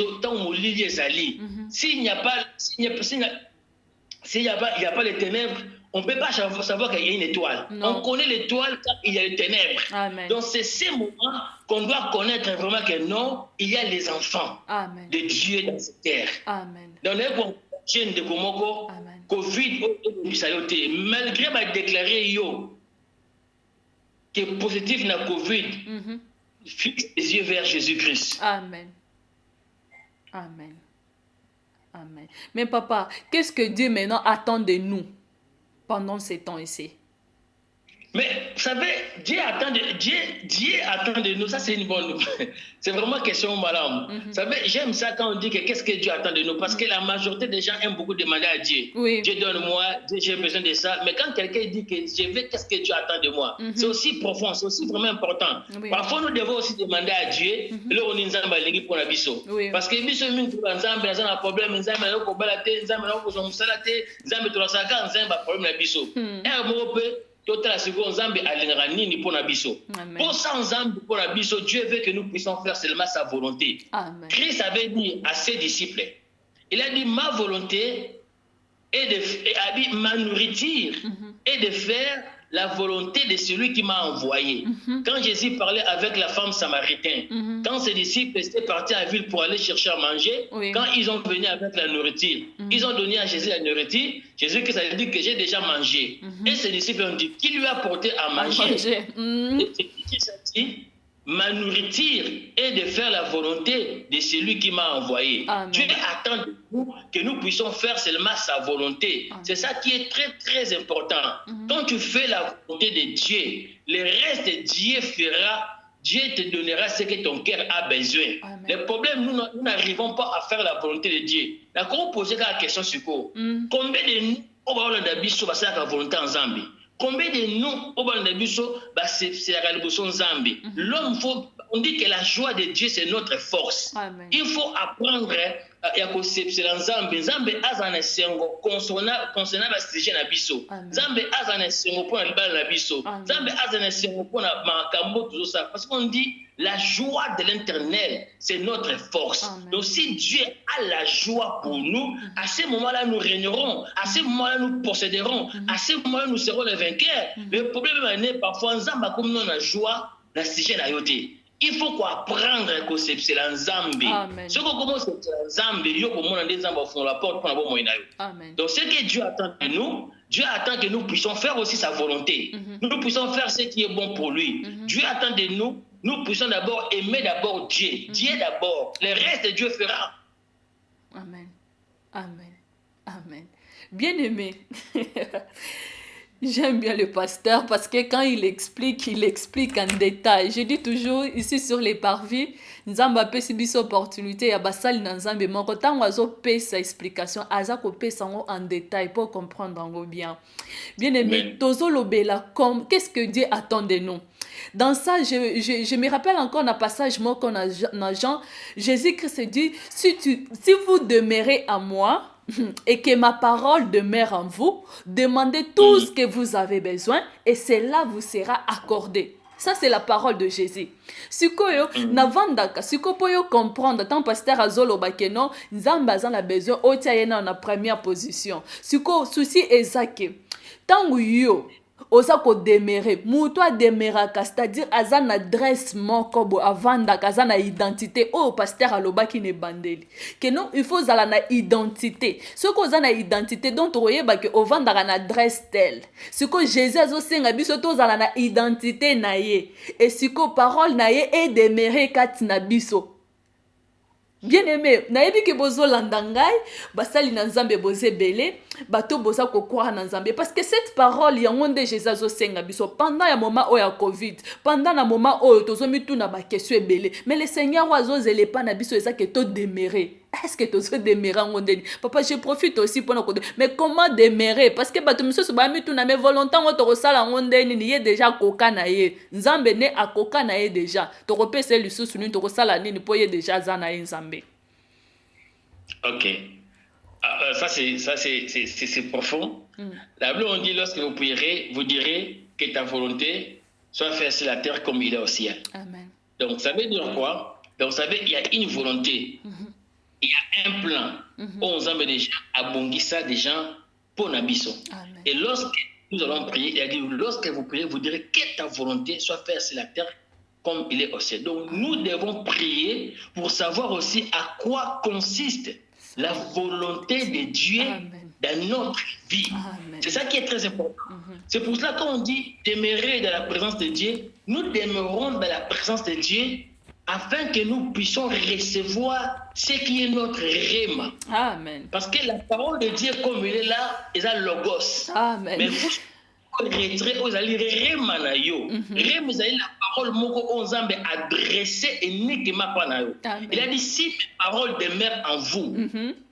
Speaker 2: ezali. S'il n'y a pas il y a pas les ténèbres, on ne peut pas savoir qu'il y a une étoile.
Speaker 1: Non.
Speaker 2: On connaît l'étoile quand il y a les ténèbres.
Speaker 1: Amen.
Speaker 2: Donc c'est ces moments qu'on doit connaître vraiment que non, il y a les enfants de Dieu dans cette terre.
Speaker 1: Amen.
Speaker 2: Dans les chaînes de Komoko, Covid, malgré ma déclaré yo que positif na Covid, fixe les yeux vers Jésus-Christ.
Speaker 1: Amen. Amen. Amen. Mais papa, qu'est-ce que Dieu maintenant attend de nous pendant ces temps ici?
Speaker 2: Mais vous savez, Dieu attend de nous, ça c'est une bonne nouvelle. C'est vraiment question madame. Vous savez, j'aime ça quand on dit que qu'est-ce que Dieu attend de nous, parce que la majorité des gens aiment beaucoup demander à Dieu.
Speaker 1: Oui.
Speaker 2: Dieu donne-moi, Dieu j'ai besoin de ça. Mais quand quelqu'un dit que je veux, qu'est-ce que Dieu attend de moi, c'est aussi profond, c'est aussi vraiment important. Oui. Parfois nous devons aussi demander à Dieu, là on est nzamba lengi pour la biso. Parce que biso mingi pour nzamba na un problème, nzamba na ko balate, nzamba na ko musala te, nzamba to la saka, nzamba problème na biso. Et mo peut Total seconde Nzambe alingaka nini pour na biso. Pour ça Nzambe pour na biso, Dieu veut que nous puissions faire seulement sa volonté. Amen. Christ avait dit à ses disciples, il a dit ma volonté est de ma nourriture et de faire la volonté de celui qui m'a envoyé. Quand Jésus parlait avec la femme samaritaine, quand ses disciples étaient partis à la ville pour aller chercher à manger, quand ils ont venu avec la nourriture, ils ont donné à Jésus la nourriture, Jésus qui a dit que j'ai déjà mangé. Et ses disciples ont dit, qui lui a porté à manger? Et Jésus a dit, ma nourriture est de faire la volonté de celui qui m'a envoyé. Amen. Dieu attend de nous que nous puissions faire seulement sa volonté. C'est ça qui est très très important. Quand tu fais la volonté de Dieu, le reste Dieu fera. Dieu te donnera ce que ton cœur a besoin. Amen. Le problème, nous n'arrivons pas à faire la volonté de Dieu. D'accord, poser la question sur quoi? Combien de nous, on va faire la volonté en Zambie? Combien de nous, au bas de Bisso, c'est la réalisation Zambie. L'homme, on dit que la joie de Dieu, c'est notre force. Amen. Il faut apprendre à concepter Zambie. Zambie a un sengo concernant la sujet na Bisso. Zambie a un sengo pour le bal na Bisso. Zambie a un sengo pour la makambo tout ça. Parce qu'on dit la joie de l'internel, c'est notre force. Amen. Donc si Dieu a la joie pour nous, à ce moment-là, nous régnerons. À ce moment-là, nous posséderons. À ce moment-là, nous serons les vainqueurs. Le problème est parfois, Zambie comme nous a la joie, la sujet na yoté. Il faut apprendre à concepter la Zambie. Ce qu'on commence à la Zambie, il faut que la porte pour la Amen. Donc, ce que Dieu attend de nous, Dieu attend que nous puissions faire aussi sa volonté. Nous puissions faire ce qui est bon pour lui. Dieu attend de nous, nous puissions d'abord aimer d'abord Dieu. Dieu d'abord. Le reste, Dieu fera.
Speaker 1: Amen. Amen. Amen. Bien-aimé. J'aime bien le pasteur parce que quand il explique en détail. Je dis toujours ici sur les parvis, Nzambe apesi biso opportunité ya basali na Nzambe moko tango azopesa explication aza kopesa ngo en détail pour comprendre ngo bien. Bien aimé, tozolobela comme qu'est-ce que Dieu attend de nous. Dans ça, je me rappelle encore un passage moi qu'on a dans Jean, Jésus-Christ dit si vous demeurez à moi et que ma parole demeure en vous, demandez tout ce que vous avez besoin et cela vous sera accordé. Ça, c'est la parole de Jésus. Sikoyo, navandaka, siko poyo comprendre, tant pasteur azolo bakeno, nzamba zan a besoin, otia yena na première position. Siko, souci ezake, tangu yo, osa ko demeurer, muto a demeuraka, c'est-à-dire azan adresse moko bo avandaka, azan na identité, oh pasteur alobaki ne bandeli. Que non, il faut zala na identité. Ce ko zana identité dont oyeba ke ovandaka na adresse tel. Ce que Jésus azo senga biso to zala na identité na ye. Et siko parole na ye e demeurer kati na biso. Bien aimé, nayebi ke bozo landangai, basali na Nzambe boze belé, bato boza ko croire na Nzambe parce que cette parole yango nde Jésus azo senga biso pendant ya moment o ya Covid, pendant na moment o tozo mitu na ba question belé, mais le Seigneur ozo zele pa na biso eza ke to demeurer. Est-ce que tu demeurer en ondeni? Papa, je profite aussi pour nous. Mais comment demeurer? Parce que bato miso so ba mitu na me volontaire on to sala ondeni ni ye déjà koka na ye. Nzambe ne akoka na ye déjà. To repese lisusu ni to sala nini po ye déjà za na ye Nzambe.
Speaker 2: OK. Ça c'est profond. La Bible on dit lorsque vous prierez, vous direz que ta volonté soit faite sur la terre comme il est au ciel. Amen. Donc ça veut dire quoi? Donc vous savez il y a une volonté. Il y a un plan. On a déjà abongi ça déjà pour Nabiso. Et lorsque nous allons prier, il a dit lorsque vous priez, vous direz que ta volonté soit faite sur la terre comme il est au ciel. Donc nous devons prier pour savoir aussi à quoi consiste la volonté de Dieu dans notre vie. C'est ça qui est très important. C'est pour cela qu'on dit demeurer dans la présence de Dieu, nous demeurons dans la présence de Dieu afin que nous puissions recevoir ce qui est notre rhéma. Amen. Parce que la parole de Dieu, comme il est là, est un logos. Amen. Mais retrait aux alliés remanayo. Remanayo la parole moko onzambe adressée uniquement par nayo. Il a dit si mes paroles demeurent en vous.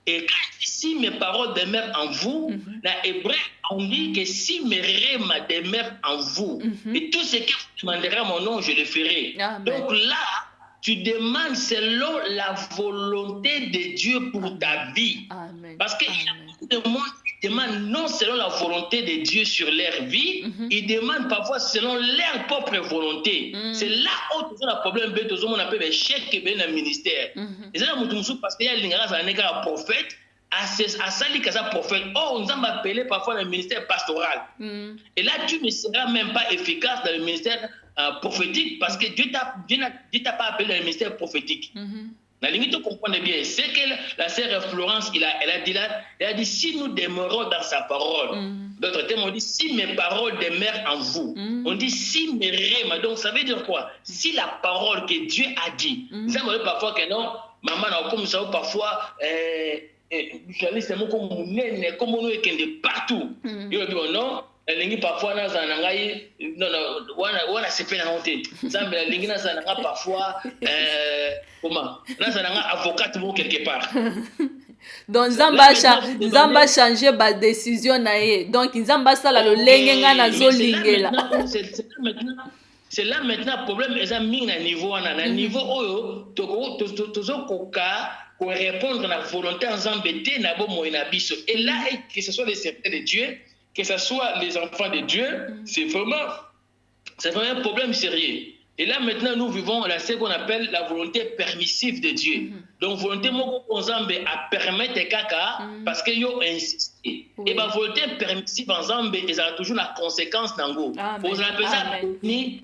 Speaker 2: Et si mes paroles demeurent en vous, dans hébreu on dit que si mes rêmes demeurent en vous, et tout ce que vous demanderez à mon nom, je le ferai. Donc là, tu demandes selon la volonté de Dieu pour ta vie. Parce qu'il y a beaucoup de monde qui demande non selon la volonté de Dieu sur leur vie, ils demandent parfois selon leur propre volonté. C'est là où tu as le problème, on appelle les chèques et le ministère. Et c'est là où parce qu'il y a un prophète, à Sali Kaza prophète, on nous a appelé parfois le ministère pastoral. Et là, tu ne seras même pas efficace dans le ministère prophétique parce que Dieu t'a pas appelé dans le ministère prophétique. La limite, vous comprenez bien, c'est que la sœur Florence, elle a dit si nous demeurons dans sa parole. D'autres termes, on dit si mes paroles demeurent en vous. On dit si mes rêves. Donc, ça veut dire quoi? Si la parole que Dieu a dit, nous avons parfois que non, maman, comme ça, parfois, journaliste comme on est partout. Il dit non. Lingi parfois na zanangai non wana sepena honte zambela lingi na zananga parfois comment na zananga avocat mo quelque part.
Speaker 1: Donc Zamba changer ba décision na ye. Donc Zamba sala lo lenge nga na zo lingela.
Speaker 2: C'est là maintenant problème est à mi na niveau na niveau oyo tozo koka pour répondre à la volonté en zambete na bo moina biso. Et là que ce soit les serviteurs de Dieu, que ce soit les enfants de Dieu, c'est vraiment un problème sérieux. Et là, maintenant, nous vivons ce qu'on appelle la volonté permissive de Dieu. Donc, volonté moko onzambe a permettre kaka parce que yo insisté. Et la volonté permissive ensemble, ils ont toujours la conséquence nango. Vous appelez ça ni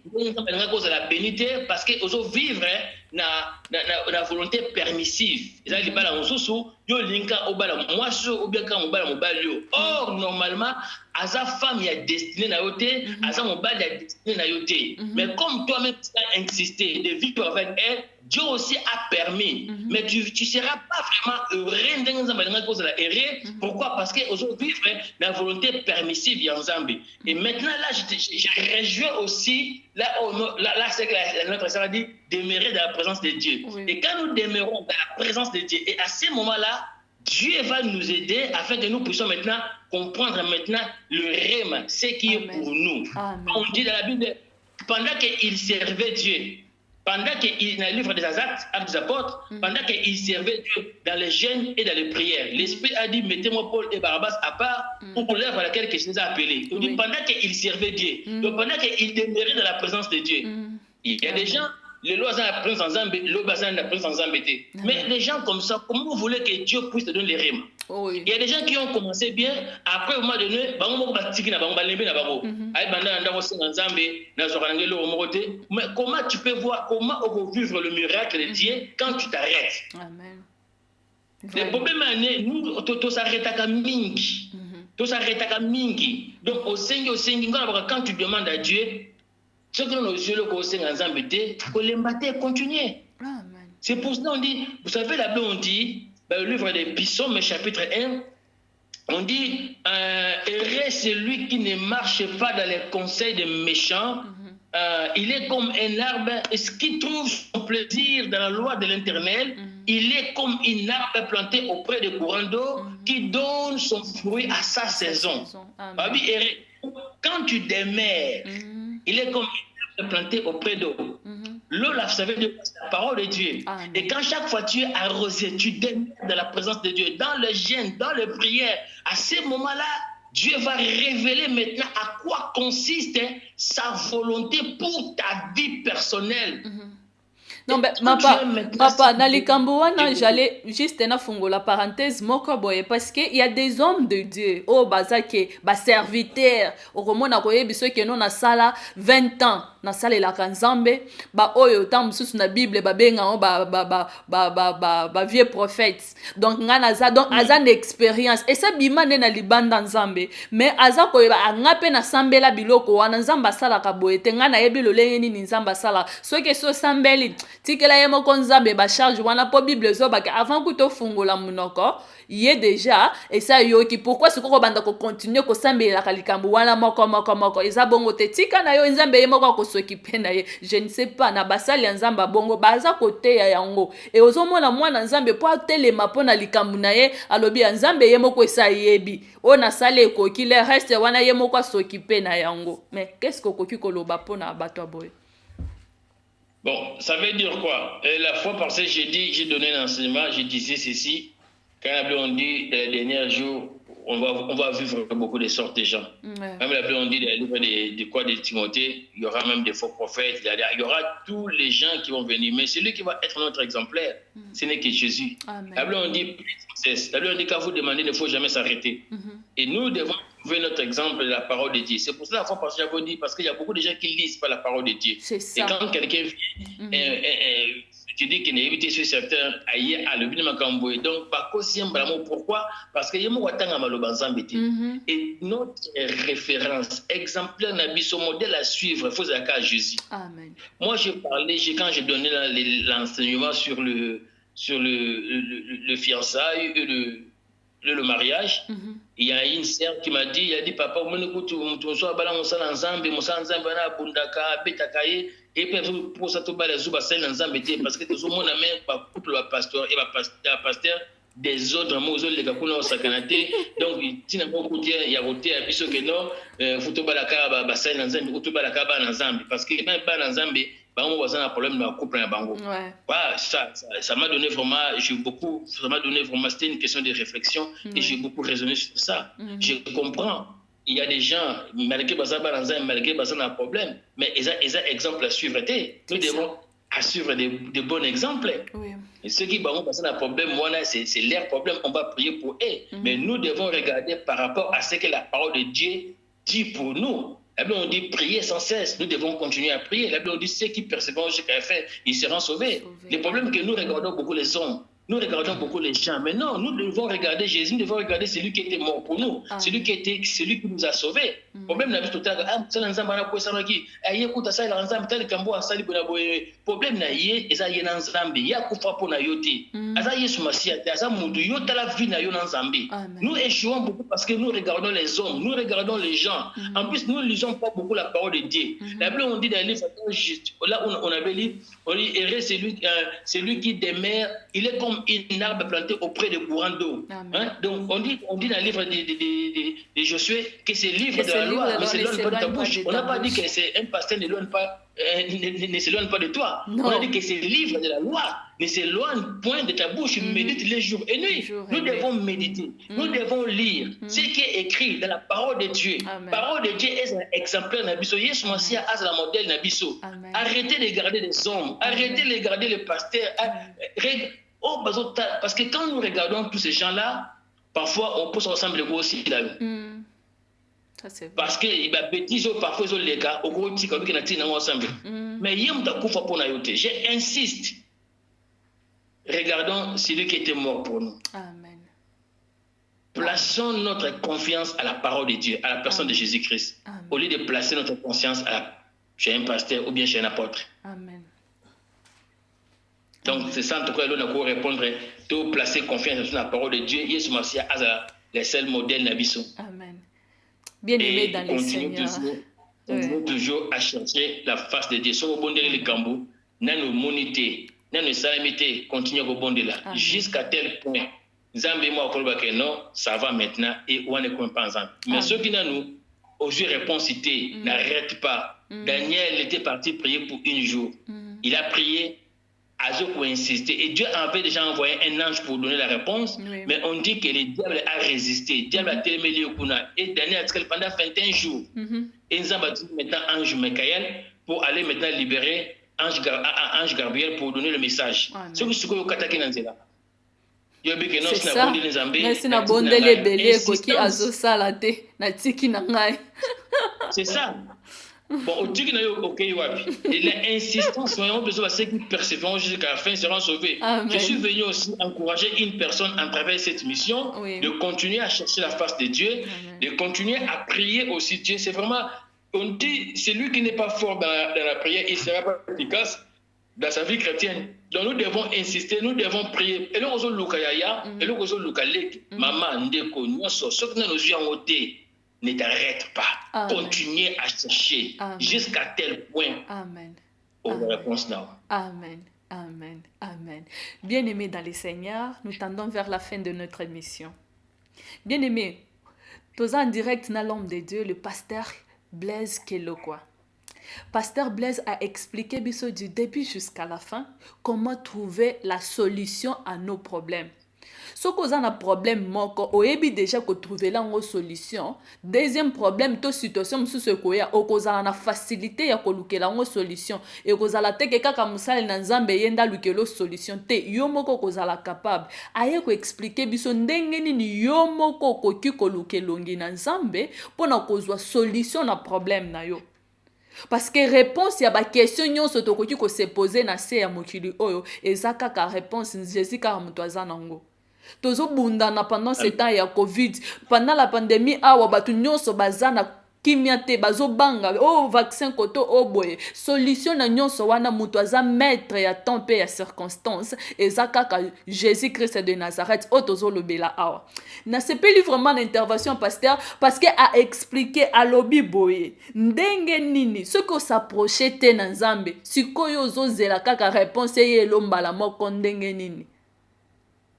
Speaker 2: cause la bénité parce que vous vivre na volonté permissive. Ils ont dit bala mususu yo linka obala mwasho obiaka mobala mobali yo. Or normalement aza femme ya destinée na yote, aza mobali ya destinée na yote. Mais comme toi-même tu as insisté de vivre avec elle, Dieu aussi a permis. Mais tu ne seras pas vraiment heureux dans cause de la erreur. Pourquoi? Parce que aujourd'hui vivre la volonté permissive ensemble. Et maintenant là, je rejoins aussi là c'est que notre sœur a dit demeurer dans la présence de Dieu. Et quand nous demeurons dans la présence de Dieu, et à ce moment-là, Dieu va nous aider afin que nous puissions maintenant comprendre maintenant le rêve, ce qui est pour nous. On dit dans la Bible, pendant qu'il servait Dieu, pendant qu'il dans le livre des Actes des apôtres, pendant qu'il servait Dieu dans les jeûnes et dans les prières, l'Esprit a dit mettez-moi Paul et Barnabas à part pour l'œuvre à laquelle je les ai appelés. Il dit pendant qu'il servait Dieu, donc pendant qu'il demeurait dans la présence de Dieu. Il y a des gens, le lois la présence en Zambé, la présence en Zambé. Mais les gens comme ça, comment vous voulez que Dieu puisse te donner les rêves? Il y a des gens qui ont commencé bien, après au moment donné, mais comment tu peux voir, comment on peut vivre le miracle de Dieu quand tu t'arrêtes?
Speaker 1: Amen.
Speaker 2: Le problème est nous, tu s'arrêtes à mingi. Tu s'arrêtes à mingi. Donc, au Seigneur, quand tu demandes à Dieu, ce que nous avons continuer. C'est pour ça qu'on dit, vous savez, là-bas on dit, dans le livre des Psaumes, chapitre 1, on dit, heureux celui qui ne marche pas dans les conseils des méchants, il est comme un arbre, ce qui trouve son plaisir dans la loi de l'Éternel, il est comme un arbre planté auprès des courants d'eau qui donne son fruit à sa saison. Quand tu demeures, il est comme un arbre planté auprès d'eau. L'eau, là, ça veut dire la parole de Dieu. Et quand chaque fois tu es arrosé, tu demeures dans la présence de Dieu, dans le jeûne, dans les prières, à ce moment-là, Dieu va révéler maintenant à quoi consiste sa volonté pour ta vie personnelle.
Speaker 1: Non, mais papa, dans les Cambouana, j'allais juste la parenthèse, parce qu'il y a des hommes de Dieu, oh, bazake, serviteurs, au roman, na koye, biso, qui non, na sala 20 ans, na sala la kanzambe, oyo, tam, sous na Bible, benga, vieux prophète. Donc, donc, azan expérience. Et ça, bima, na libanda nzambe. Mais, aza koye, ngape na sambe la biloko, wana nzamba sala kaboete, ngana yebi lo leni ni nzamba sala. So que so sambeli, tikela ye moko nzambe bacharge wana po bible ezobaka avant kutofungola munoko ye déjà esa yoki pourquoi sikoko banda kocontinue kosambelaka likambo wana moko eza bongo te tika na yo nzambe ye moko akosokipe na ye je ne sais pas na basali ya nzambe bongo baza koteya yango e ozomona mwana nzambe po atelema mpo na likambo na ye alobi ya nzambe ye moko esa yebi oyo nasala ekoki le reste wana ye moko asokipe na yango mais qu'est-ce que okoki koloba mpo na bato ya boye?
Speaker 2: Bon, ça veut dire quoi? La fois passée, j'ai donné un enseignement, je disais ceci, quand on dit les derniers jours, on va vivre beaucoup de sortes de gens. Ouais. Même la on dit dans les livres de Timothée, il y aura même des faux prophètes, il y aura tous les gens qui vont venir, mais celui qui va être notre exemplaire, ce n'est que Jésus. La Bible on dit, quand vous demandez, il ne faut jamais s'arrêter. Et nous devons trouver notre exemple de la parole de Dieu. C'est pour ça la fois passée, j'avais dit, parce qu'il y a beaucoup de gens qui lisent pas la parole de Dieu. Et quand quelqu'un vient, tu dis qu'il n'est évité sur certains aïe à le bien macamboé. Donc, par pourquoi? Parce que yemo watanga malobanzambeti. Et notre référence exemplaire nabiso modèle à suivre, faut à Jésus. Amen. Moi, quand j'ai donné l'enseignement sur le fiançailles et le mariage, il y a une sœur qui m'a dit, il a dit papa, tu sois bala mosala nzambe na bundaka betakaye et puis pour ça to bala zuba sel nzambe te parce que tout le monde a même pas couple le pasteur et pasteur des autres mozo les kakuna sakanate donc tina beaucoup dire il y a roté à biso que non futo bala ka ba sel nzambe futo bala ka ba nzambe parce que même pas nzambe bango bazana un problème dans couple na bango. Ouais, ça m'a donné vraiment c'était une question de réflexion et j'ai beaucoup raisonné sur ça. Je comprends. Il y a des gens malgré bazaba nzambe malgré bazana un problème mais ils ont exemple à suivre. Nous devons à suivre des bons exemples. Oui. Et ceux qui ont un problème, c'est leur problème, on va prier pour eux. Mais nous devons regarder par rapport à ce que la parole de Dieu dit pour nous. La Bible on dit prier sans cesse, nous devons continuer à prier. La Bible on dit ceux qui persévèrent jusqu'à la fin, ils seront sauvés. Le problème est que nous regardons beaucoup les hommes. Nous regardons beaucoup les gens, mais non, nous devons regarder Jésus, nous devons regarder celui qui était mort pour nous, celui qui nous a sauvés. Le problème n'a pas tout à l'heure, c'est l'ensemble de la poisson qui a écouté ça, l'ensemble tel qu'un bois, ça, le problème n'a yé, et ça y est l'ensemble, il y a coupa pour na yoté, ça y est soumassia, ça moudou, yota la vie na yon ensemble. Nous échouons beaucoup parce que nous regardons les hommes, nous regardons les gens. En plus, nous ne lisons pas beaucoup la parole de Dieu. La Bible on dit dans les livres juste, là on avait lu, on dit, errez celui qui demeure, il est comme une arbre planté auprès de courants d'eau. Hein? Donc, on dit dans le livre de Josué que c'est le livre de la loi, mais c'est l'éloigne pas de ta bouche. On n'a pas dit que c'est un pasteur ne s'éloigne pas de toi. Non. On a dit que c'est le livre de la loi, ne s'éloigne point de ta bouche. Médite les jours et nuits. Nous devons méditer, nous devons lire ce qui est écrit dans la parole de Dieu. La parole de Dieu est un exemplaire Nabiso. Yesu Massia a la modèle Nabiso. Arrêtez de garder les hommes, arrêtez de garder les pasteurs. Parce que quand nous regardons tous ces gens-là, parfois on peut se ressembler aussi là. Parce que bêtises parfois ils ont les gars au gros petit comme qui n'a ensemble. Mais j'insiste. Regardons celui qui était mort pour nous. Amen. Plaçons notre confiance à la parole de Dieu, à la personne de Jésus-Christ, au lieu de placer notre confiance chez un pasteur ou bien chez un apôtre. Amen. Donc, c'est ça, en tout cas, nous avons répondre, de placer confiance sur la parole de Dieu. Jésus Massia a le seul modèle Nabiso. Amen. Bien aimé dans le Seigneur. Continue toujours à chercher la face de Dieu. Si vous bondez les gambous, nous moniter, nous salamiter, continuez à bonder là. Jusqu'à tel point, Zambé moi, non, ça va maintenant et on ne comprend pas ensemble. Mais ceux qui nous, aujourd'hui, réponse cité, n'arrête pas. Daniel était parti prier pour un jour. Il a prié. Azoko a insisté et Dieu avait déjà envoyé un ange pour donner la réponse, mais on dit que le diable a résisté. Le diable a tellement et Daniel pendant 21 jours. Et nous avons dit maintenant ange Michael pour aller maintenant libérer ange Gabriel pour donner le message. Ce que ce que vous kataki nanzela.
Speaker 1: C'est ça. Merci na bonde les belé koki azo salate na tiki na ngai.
Speaker 2: C'est ça. Bon, au Dieu qui n'a eu aucun wapi. Et l'insistance, soyons besoin de ceux qui persévèrent jusqu'à la fin seront sauvés. Amen. Je suis venu aussi encourager une personne à travers cette mission, de continuer à chercher la face de Dieu, de continuer à prier aussi Dieu. C'est vraiment, on dit, celui qui n'est pas fort dans la prière, il ne sera pas efficace. dans sa vie chrétienne. Donc nous devons insister, nous devons prier. Et nous avons Lukayaya, et nous avons Lukalek, maman, ndeko, nyoso, ce que nous avons ôté, ne t'arrête pas. Continuez à chercher jusqu'à tel point.
Speaker 1: Amen.
Speaker 2: Pour la réponse là.
Speaker 1: Amen. Amen. Amen. Bien-aimés dans le Seigneur, nous tendons vers la fin de notre émission. Bien-aimés, tous en direct dans l'homme de Dieu, le pasteur Blaise Kelokwa. Pasteur Blaise a expliqué du début jusqu'à la fin comment trouver la solution à nos problèmes. Si vous avez un problème, vous avez déjà trouvé la solution. Deuxième problème, toute situation, vous avez une facilité à trouver la solution. Et vous avez une solution. Vous avez capable. Aye ko expliquer biso ndenge nini yo moko koki koluke longi na nzambe pona kozwa solution na problème na yo. Parce que réponse ya ba question nyonso tokoki ko se poser na se ya mokili oyo ezaka ka réponse Jésus ka mutu azanango. Tozo bundana pendant ce temps ya Covid, pendant la pandémie awa batu nyonso bazana kimia te bazo banga vaccin koto boye solution na nyonso wana mutu aza maître ya temps pe ya circonstance ezaka ka Jésus Christ de Nazareth tozo lobela awa. Na sepeli vraiment l'intervention pasteur parce que a expliqué à lobi boye ndenge nini ce que s'approcher te na nzambe sikoyo zo zela kaka réponse ye lombala moko ndenge nini.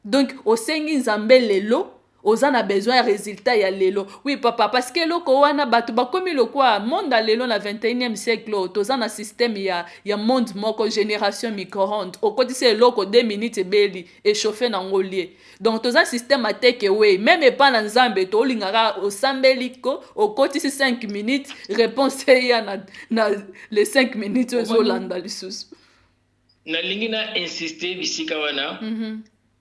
Speaker 1: Donc au sengi nzambe lelo oza na besoin ya résultat ya lelo. Oui papa parce que loko wana batu bakomi lokwa monde lelo na 21e siècle toza na système ya monde moko génération micro-ondes okoti se loko 2 minutes beli échauffer na ngolie. Donc toza système ateke we même pas na nzambe to lingaka osambeliko okoti 5 minutes réponse ya na les 5 minutes ozolanda lisusu.
Speaker 2: Na lingi na insister bisika wana.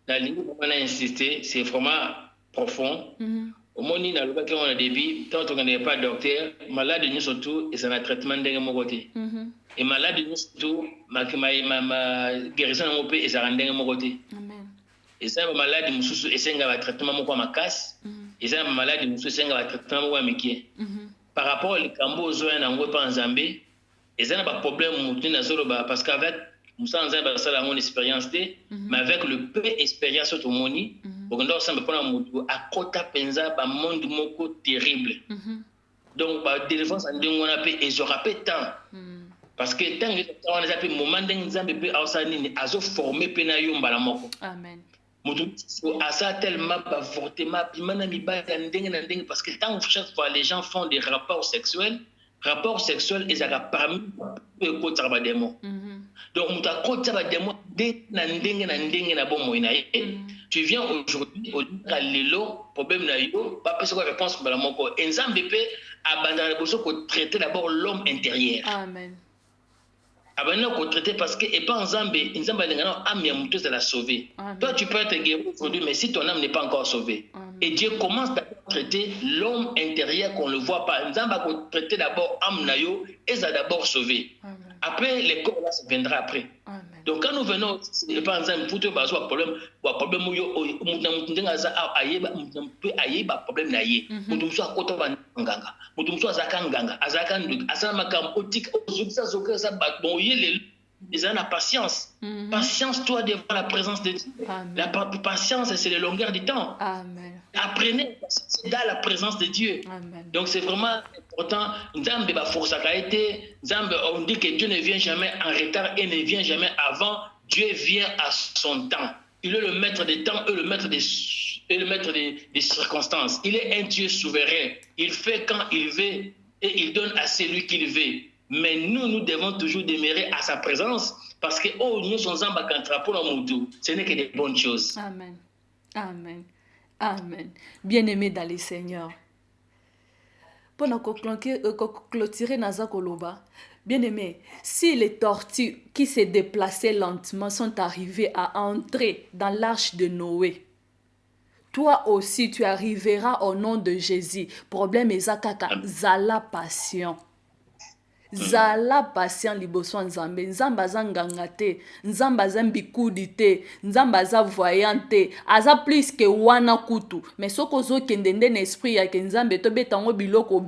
Speaker 2: Na lingi na insister c'est vraiment profond. Au moment où on a début, tant qu'on n'est pas docteur, malade nous surtout et c'est un traitement d'un côté. Et malade nous surtout, ma guérison mon pays et ça rend d'un côté. Et ça malade nous surtout et c'est un traitement mon ma casse. Et ça malade nous surtout c'est un traitement mon mikié. Par rapport au cambo aux oeufs en gros pas en Zambie, et ça n'a pas problème monter dans zolo parce qu'avec Moussa Nzamba ça la mon expérience mais avec le peu expérience au moni. Donc, ça me prend un mot à côté penza ba monde moko terrible. Donc, ba défense en dingo na pe ezorape temps. Parce que tant que on a appelé moment d'examen pe ausani ni azo formé pe na yomba la moko.
Speaker 1: Amen.
Speaker 2: Mutu asa tellement ba fortement bimana mi ba ndenge na ndenge parce que tant chaque fois les gens font des rapports sexuels ils ont parmi eux contre ba démon. Donc, mutu contre ba démon de na ndenge na bon moina. Tu viens aujourd'hui au Lelo, problème na yo, pas parce que réponse pour la moko. Nzambe pe abandonner besoin qu'on traiter d'abord l'homme intérieur.
Speaker 1: Amen.
Speaker 2: Abandonner qu'on traiter parce que et pas Nzambe ngana âme ya mutu de la sauver. Toi tu peux être guéri aujourd'hui mais si ton âme n'est pas encore sauvée. Et Dieu commence à traiter l'homme intérieur qu'on ne voit pas. Nzambe qu'on traiter d'abord âme na yo et ça d'abord sauver. Après les corps là ça viendra après. Amen. Donc quand nous venons par exemple pour te baser problème yo mutunga za ayeba mutumpe ayeba problème na ye mutumso akota banganga mutumso azaka nganga azaka ndu asana makambo otika ozukisa zoka sa bon yele ils ont la patience. Patience toi devant la présence de Dieu. La patience c'est la longueur du temps.
Speaker 1: Amen.
Speaker 2: Apprenez c'est dans la présence de Dieu.
Speaker 1: Amen.
Speaker 2: Donc c'est vraiment important. Nzambe ba força kaite, Nzambe on dit que Dieu ne vient jamais en retard et ne vient jamais avant. Dieu vient à son temps. Il est le maître des temps et le maître des circonstances. Il est un Dieu souverain. Il fait quand il veut et il donne à celui qu'il veut. Mais nous devons toujours demeurer à sa présence parce que nous sommes en bas pour nous. Ce n'est que des bonnes choses.
Speaker 1: Amen. Amen. Amen. Bien-aimé dans le Seigneur. Pour nous clôturer Naza Koloba, bien-aimé, si les tortues qui se déplaçaient lentement sont arrivées à entrer dans l'arche de Noé, toi aussi tu arriveras au nom de Jésus. Problème est zala passion. zala patient liboso nzambe. Nzambe aza nganga te, nzambe aza mbikudi te, nzambe aza voyant te, aza plus que wana kutu. Mais soko ozokende nde na esprit yake nzambe tobetango biloko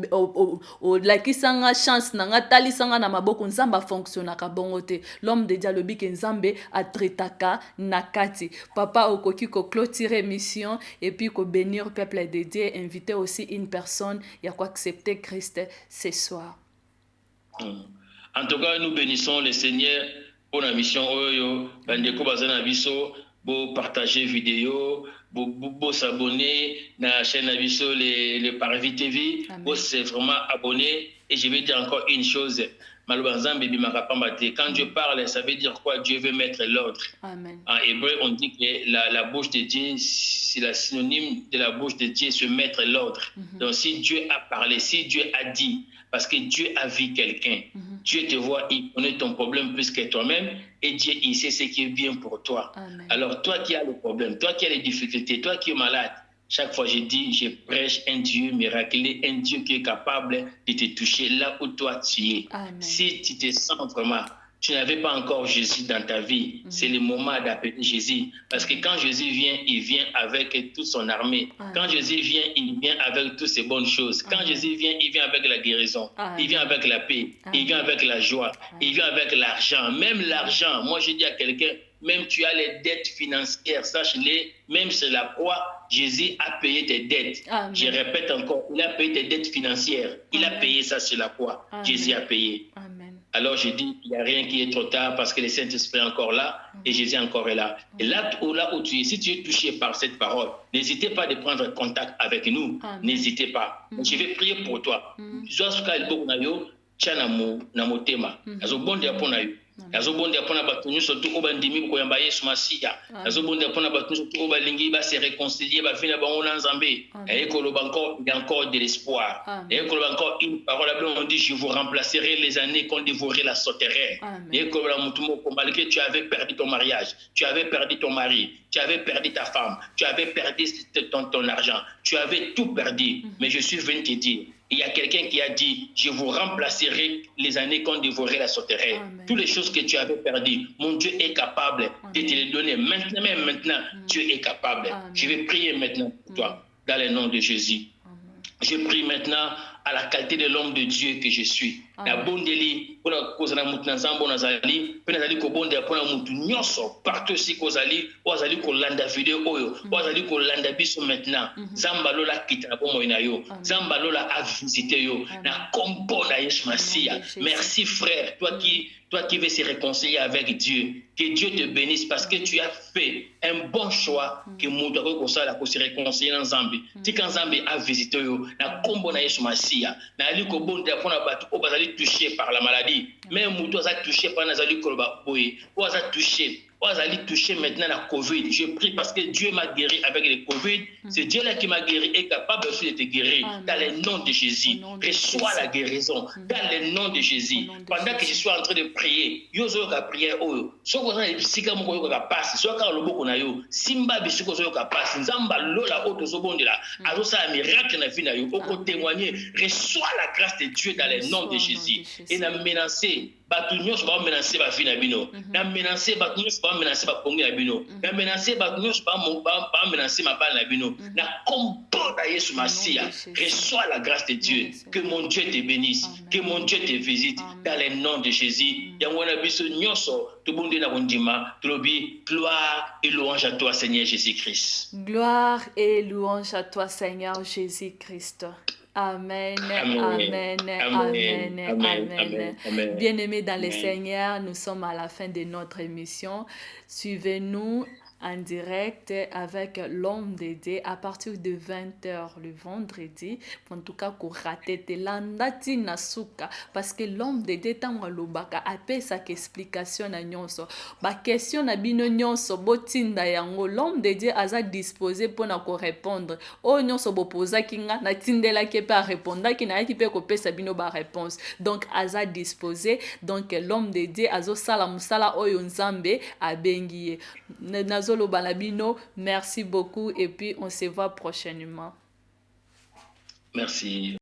Speaker 1: olakisanga chance nanga talisanga na maboko, nzambe afonctionnaka bongo te. L'homme de Dieu alobi ke nzambe atretaka na kati. Papa okoki ko clôturer mission et puis ko bénir peuple de Dieu, inviter aussi une personne ya ko accepter Christ ce soir.
Speaker 2: En tout cas, nous bénissons le Seigneur pour la mission Oyo. Bandeko bazana biso, bo partager vidéo, bo s'abonner à la chaîne Abisso, les Parvis TV. Bo c'est vraiment abonné. Et je vais dire encore une chose. Quand Dieu parle, ça veut dire quoi? Dieu veut mettre l'ordre. En hébreu, on dit que la bouche de Dieu, c'est la synonyme de la bouche de Dieu, se mettre l'ordre. Donc si Dieu a parlé, si Dieu a dit, parce que Dieu a vu quelqu'un, Dieu te voit, il connaît ton problème plus que toi-même, et Dieu, il sait ce qui est bien pour toi. Alors toi qui as le problème, toi qui as les difficultés, toi qui es malade, chaque fois je dis, je prêche un Dieu miraculeux, un Dieu qui est capable de te toucher là où toi tu es. Si tu te sens vraiment, tu n'avais pas encore Jésus dans ta vie, c'est le moment d'appeler Jésus. Parce que quand Jésus vient, il vient avec toute son armée. Quand Jésus vient, il vient avec toutes ces bonnes choses. Quand Jésus vient, il vient avec la guérison. Il vient avec la paix. Il vient avec la joie. Il vient avec l'argent. Même l'argent, moi je dis à quelqu'un, même tu as les dettes financières, sache-les, même sur la croix, Jésus a payé tes dettes. Je répète encore, il a payé tes dettes financières. Il a payé ça sur la croix. Jésus a payé. Alors je dis, il n'y a rien qui est trop tard parce que le Saint-Esprit est encore là et Jésus encore est là. Et là où tu es, si tu es touché par cette parole, n'hésitez pas de prendre contact avec nous. N'hésitez pas. Je vais prier pour toi. Azobonde apona bato nyonso to obandimi koyamba Yesu Masiya. Azobonde apona bato nyonso to obalingi ba se réconcilier ba fina bango na Nzambe. Et koloba encore, il y a encore de l'espoir. Et koloba encore une parole on dit je vous remplacerai les années qu'on dévorait la sauterelle. Et koloba mutumo ko malgré tu avais perdu ton mariage, tu avais perdu ton mari, tu avais perdu ta femme, tu avais perdu ton argent, tu avais tout perdu, mais je suis venu te dire il y a quelqu'un qui a dit, je vous remplacerai les années qu'on dévorait la sauterelle. Toutes les choses que tu avais perdues, mon Dieu est capable de te les donner. Maintenant, même maintenant, Dieu est capable. Je vais prier maintenant pour toi, dans le nom de Jésus. Je prie maintenant à la qualité de l'homme de Dieu que je suis. La bondeli, pour la cause de la moutanzambo nazali, penazali ko bonde pour la moutou nyonso, partout si kozali, ozali ko landa vidéo oyo, ozali ko landa biso maintenant. Zamba lola kita bomo inayo, zamba lola a visité yo, na kompo na Yesu Masiya. Merci frère, toi qui veux se réconcilier avec Dieu, que Dieu te bénisse parce que tu as fait un bon choix que Moudako Kosala pour se réconcilier dans Zambie. Si quand Zambie a visité yo, na kombo na Yesu Masiya, na ali ko bonde pour na batu o bazali touché par la maladie. Même Moudou a touché par Nazali Koloba Boye, ou a touché. Allez toucher maintenant la Covid. Je prie parce que Dieu m'a guéri avec le Covid. C'est Dieu là qui m'a guéri et capable aussi de te guérir. Dans le nom de Jésus. Reçois la guérison. Dans le nom de Jésus. Pendant que je suis en train de prier, yozo ka prière oyo. Soko na bisika moko yo ka passe. Soko ka loboko na yo. Simba bisiko zo ka passe. Nzamba lola oto zo bondela. Azo sa miracle na vie na yo. Oko témoigner. Reçois la grâce de Dieu dans le nom de Jésus. Et na menacer batu nyonso ba menacer ba vie na bino. Na menacer batu nyonso ba menacer ba kongi na bino. Na menacer batu nyonso ba menacer ma balle na bino. Na kompo na Yesu Masiya. Reçois la grâce de Dieu. Que mon Dieu te bénisse. Que mon Dieu te visite dans le nom de Jésus. Yango na biso nyonso to bonde na bondima. Trobi gloire et louange à toi Seigneur Jésus-Christ.
Speaker 1: Gloire et louange à toi Seigneur Jésus-Christ. Amen, amen, amen, amen, amen. Bien-aimés dans le Seigneur, nous sommes à la fin de notre émission. Suivez-nous en direct avec l'homme de Dieu à partir de 20h le vendredi. En tout cas, qu'on rate landati nasuka parce que l'homme de Dieu tango lobaka appelle sa explication na nyonso. Ba question na bino nyonso botinda yango l'homme de Dieu aza disposé pour na ko répondre. O nyonso bo posa kinga na tindela ke pa répondre ki na ki pe ko pesa bino ba réponse. Donc aza disposé. Donc l'homme de Dieu azo sala musala oyo nzambe abengiye. Merci beaucoup et puis on se voit prochainement.
Speaker 2: Merci.